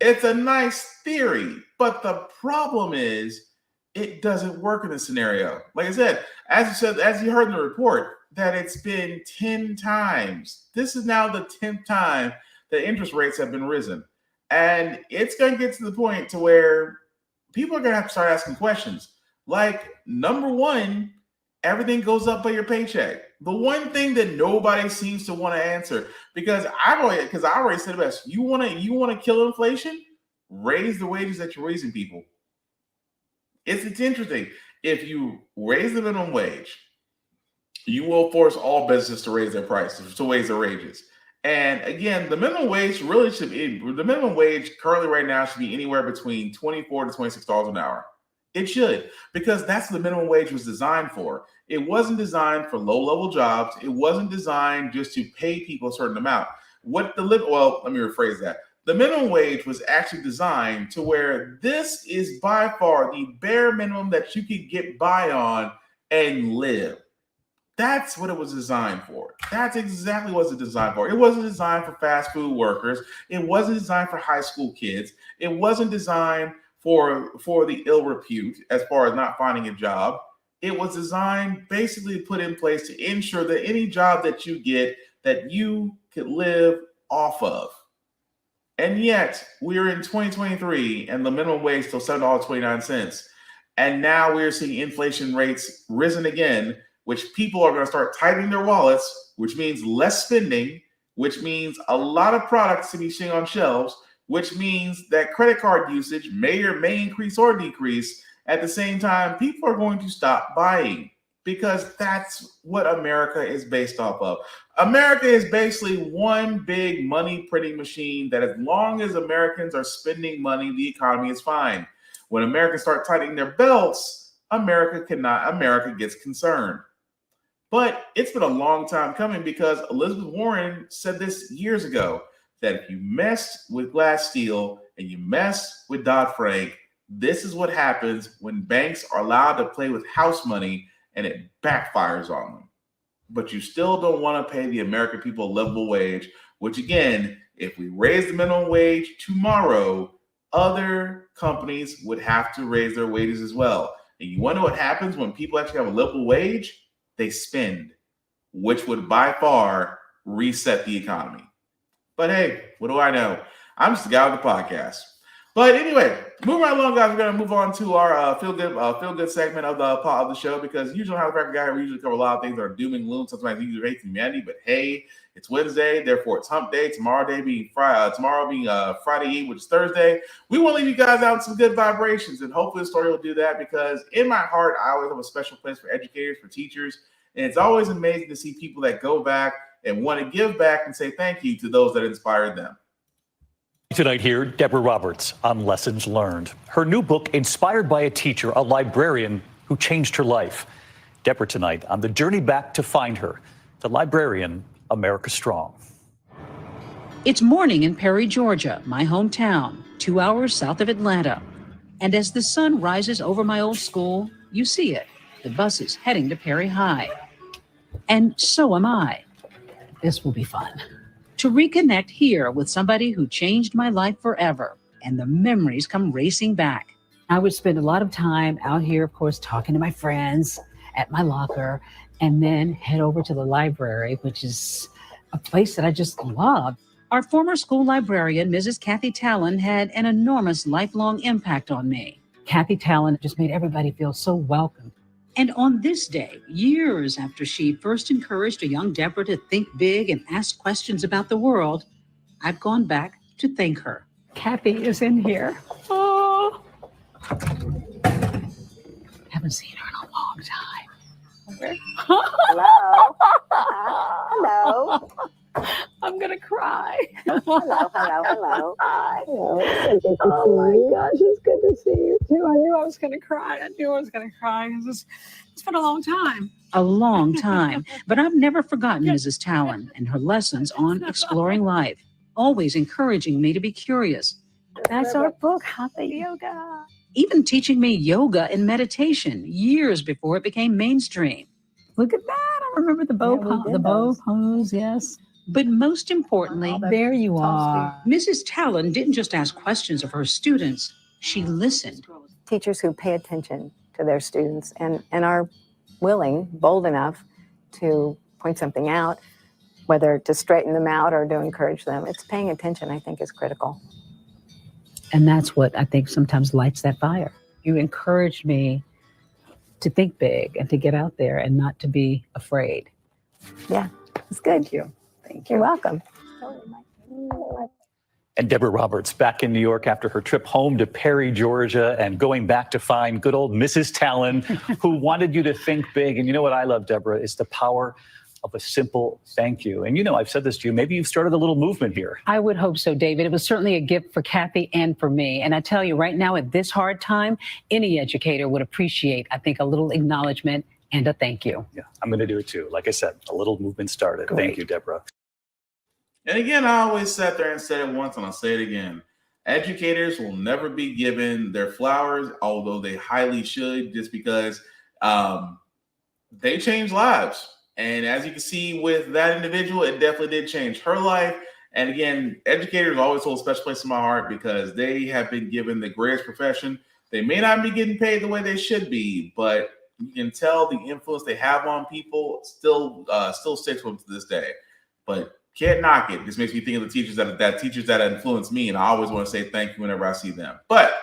It's a nice theory, but the problem is it doesn't work in this scenario. Like I said, as you heard in the report, that it's been 10 times. This is now the 10th time that interest rates have been risen. And it's going to get to the point to where people are going to have to start asking questions. Like, number one, everything goes up by your paycheck. The one thing that nobody seems to want to answer, because I already said it best. You want to kill inflation? Raise the wages that you're raising people. It's interesting. If you raise the minimum wage, you will force all businesses to raise their prices, to raise their wages. And again, the minimum wage currently right now should be anywhere between $24 to $26 an hour. It should, because that's what the minimum wage was designed for. It wasn't designed for low-level jobs. It wasn't designed just to pay people a certain amount. Let me rephrase that. The minimum wage was actually designed to where this is by far the bare minimum that you could get by on and live. That's what it was designed for. That's exactly what it was designed for. It wasn't designed for fast food workers. It wasn't designed for high school kids. It wasn't designed for the ill repute as far as not finding a job. It was designed basically put in place to ensure that any job that you get, that you could live off of. And yet, we're in 2023 and the minimum wage is still $7.29. And now we're seeing inflation rates risen again, which people are going to start tightening their wallets, which means less spending, which means a lot of products to be sitting on shelves, which means that credit card usage may increase or decrease. At the same time, people are going to stop buying because that's what America is based off of. America is basically one big money printing machine that as long as Americans are spending money, the economy is fine. When Americans start tightening their belts, America gets concerned. But it's been a long time coming because Elizabeth Warren said this years ago, that if you mess with Glass-Steagall and you mess with Dodd-Frank, this is what happens when banks are allowed to play with house money and it backfires on them. But you still don't want to pay the American people a livable wage, which again, if we raise the minimum wage tomorrow, other companies would have to raise their wages as well. And you wonder what happens when people actually have a livable wage? They spend, which would by far reset the economy. But hey, what do I know? I'm just the guy with the podcast. But anyway, moving right along, guys, we're going to move on to our feel good segment of the show, because usually on How the Frack Guy, we usually cover a lot of things that are doom and gloom, sometimes usually hate humanity. But hey, it's Wednesday, therefore it's Hump Day. Tomorrow being Friday Eve, which is Thursday. We want to leave you guys out with some good vibrations, and hopefully the story will do that, because in my heart, I always have a special place for educators, for teachers, and it's always amazing to see people that go back and want to give back and say thank you to those that inspired them.
Tonight here, Deborah Roberts on Lessons Learned. Her new book, inspired by a teacher, a librarian who changed her life. Deborah tonight on the journey back to find her, the librarian, America Strong.
It's morning in Perry, Georgia, my hometown, 2 hours south of Atlanta. And as the sun rises over my old school, you see it, the buses heading to Perry High. And so am I. This will be fun. To reconnect here with somebody who changed my life forever, and the memories come racing back. I would spend a lot of time out here, of course, talking to my friends at my locker, and then head over to the library, which is a place that I just love. Our former school librarian, Mrs. Kathy Talon, had an enormous lifelong impact on me. Kathy Talon just made everybody feel so welcome. And on this day, years after she first encouraged a young Deborah to think big and ask questions about the world, I've gone back to thank her. Kathy is in here. Oh. Haven't seen her in a long time.
Hello. Hello.
I'm gonna cry.
Hello. Hello.
Oh my gosh, it's good to see you too. I knew I was gonna cry. It's been a long time. A long time. But I've never forgotten Mrs. Talon and her lessons on exploring life, always encouraging me to be curious.
That's our book, Hatha Yoga.
Even teaching me yoga and meditation years before it became mainstream.
Look at that. I remember the bow pose, yes.
But most importantly,
There you are.
Mrs. Talon didn't just ask questions of her students, she listened.
Teachers who pay attention to their students and are willing, bold enough to point something out, whether to straighten them out or to encourage them. It's paying attention, I think, is critical.
And that's what I think sometimes lights that fire. You encouraged me to think big and to get out there and not to be afraid.
Yeah, it's good.
Thank you. Thank
You're welcome.
And Deborah Roberts back in New York after her trip home to Perry, Georgia, and going back to find good old Mrs. Talon, who wanted you to think big. And you know what I love, Deborah, is the power of a simple thank you. And you know, I've said this to you, maybe you've started a little movement here.
I would hope so, David. It was certainly a gift for Kathy and for me. And I tell you right now, at this hard time, any educator would appreciate, I think, a little acknowledgement and a thank you.
Yeah, I'm going to do it too. Like I said, a little movement started.
Great.
Thank you, Deborah.
And again, I always sat there and said it once, and I'll say it again. Educators will never be given their flowers, although they highly should, just because they change lives. And as you can see with that individual, it definitely did change her life. And again, educators always hold a special place in my heart because they have been given the greatest profession. They may not be getting paid the way they should be, but you can tell the influence they have on people still sticks with them to this day. But can't knock it. This makes me think of the teachers that influenced me, and I always want to say thank you whenever I see them. But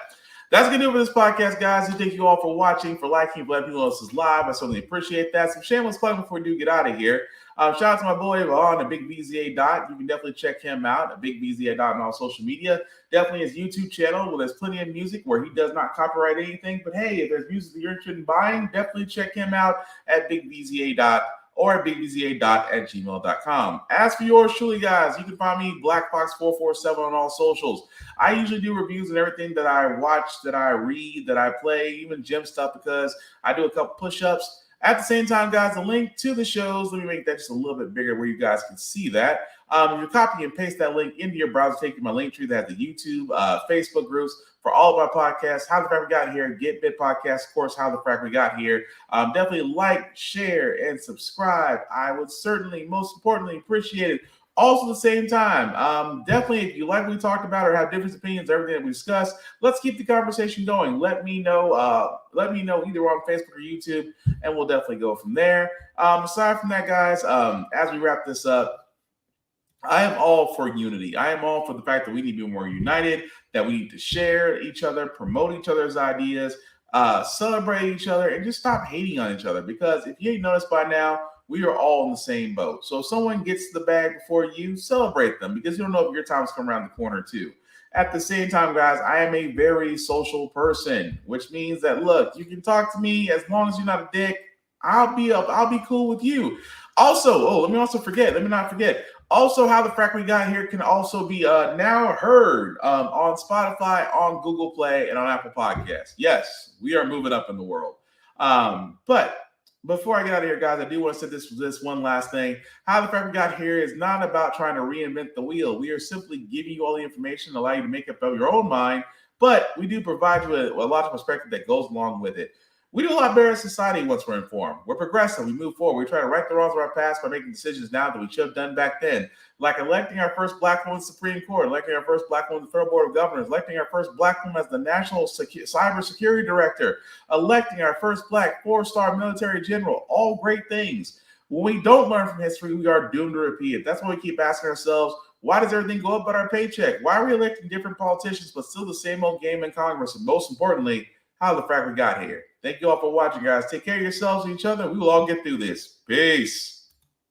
that's going to do it for this podcast, guys. And thank you all for watching, for liking, for letting people know this is live. I certainly appreciate that. Some shameless plug before we do get out of here. Shout out to my boy on the Big VZA Dot. You can definitely check him out at Big VZA Dot on all social media. Definitely his YouTube channel where there's plenty of music where he does not copyright anything. But hey, if there's music that you're interested in buying, definitely check him out at Big VZA Dot or at bigvza.gmail.com. As for yours truly, guys, you can find me BlackFox447 on all socials. I usually do reviews and everything that I watch, that I read, that I play, even gym stuff, because I do a couple push-ups. At the same time, guys, the link to the shows, let me make that just a little bit bigger where you guys can see that. You copy and paste that link into your browser, take you to my link tree that has the YouTube, Facebook groups for all of our podcasts. How the Frack We Got Here, Get Bit Podcast, of course, How the Frack We Got Here. Definitely like, share, and subscribe. I would certainly, most importantly, appreciate it. Also, at the same time, definitely, if you like what we talked about or have different opinions, everything that we discussed, let's keep the conversation going. Let me know either on Facebook or YouTube, and we'll definitely go from there. Aside from that, guys, as we wrap this up, I am all for unity. I am all for the fact that we need to be more united, that we need to share each other, promote each other's ideas, celebrate each other, and just stop hating on each other. Because if you ain't noticed by now, we are all in the same boat. So if someone gets the bag before you, celebrate them, because you don't know if your time's coming around the corner too. At the same time, guys, I am a very social person, which means that, look, you can talk to me as long as you're not a dick. I'll be cool with you. Also, let me not forget. Also, How the Frack We Got Here can also be now heard on Spotify, on Google Play, and on Apple Podcasts. Yes, we are moving up in the world. But before I get out of here, guys, I do want to say this one last thing. How the Frack We Got Here is not about trying to reinvent the wheel. We are simply giving you all the information, allow you to make up your own mind, but we do provide you a lot of perspective that goes along with it. We do a lot better as society once we're informed. We're progressive. We move forward. We try to right the wrongs of our past by making decisions now that we should have done back then. Like electing our first black woman to the Supreme Court, electing our first black woman to the Federal Board of Governors, electing our first black woman as the National Cybersecurity Director, electing our first black 4-star military general. All great things. When we don't learn from history, we are doomed to repeat it. That's why we keep asking ourselves, why does everything go up but our paycheck? Why are we electing different politicians but still the same old game in Congress? And most importantly, how the frack we got here. Thank you all for watching, guys. Take care of yourselves and each other. We will all get through this. Peace.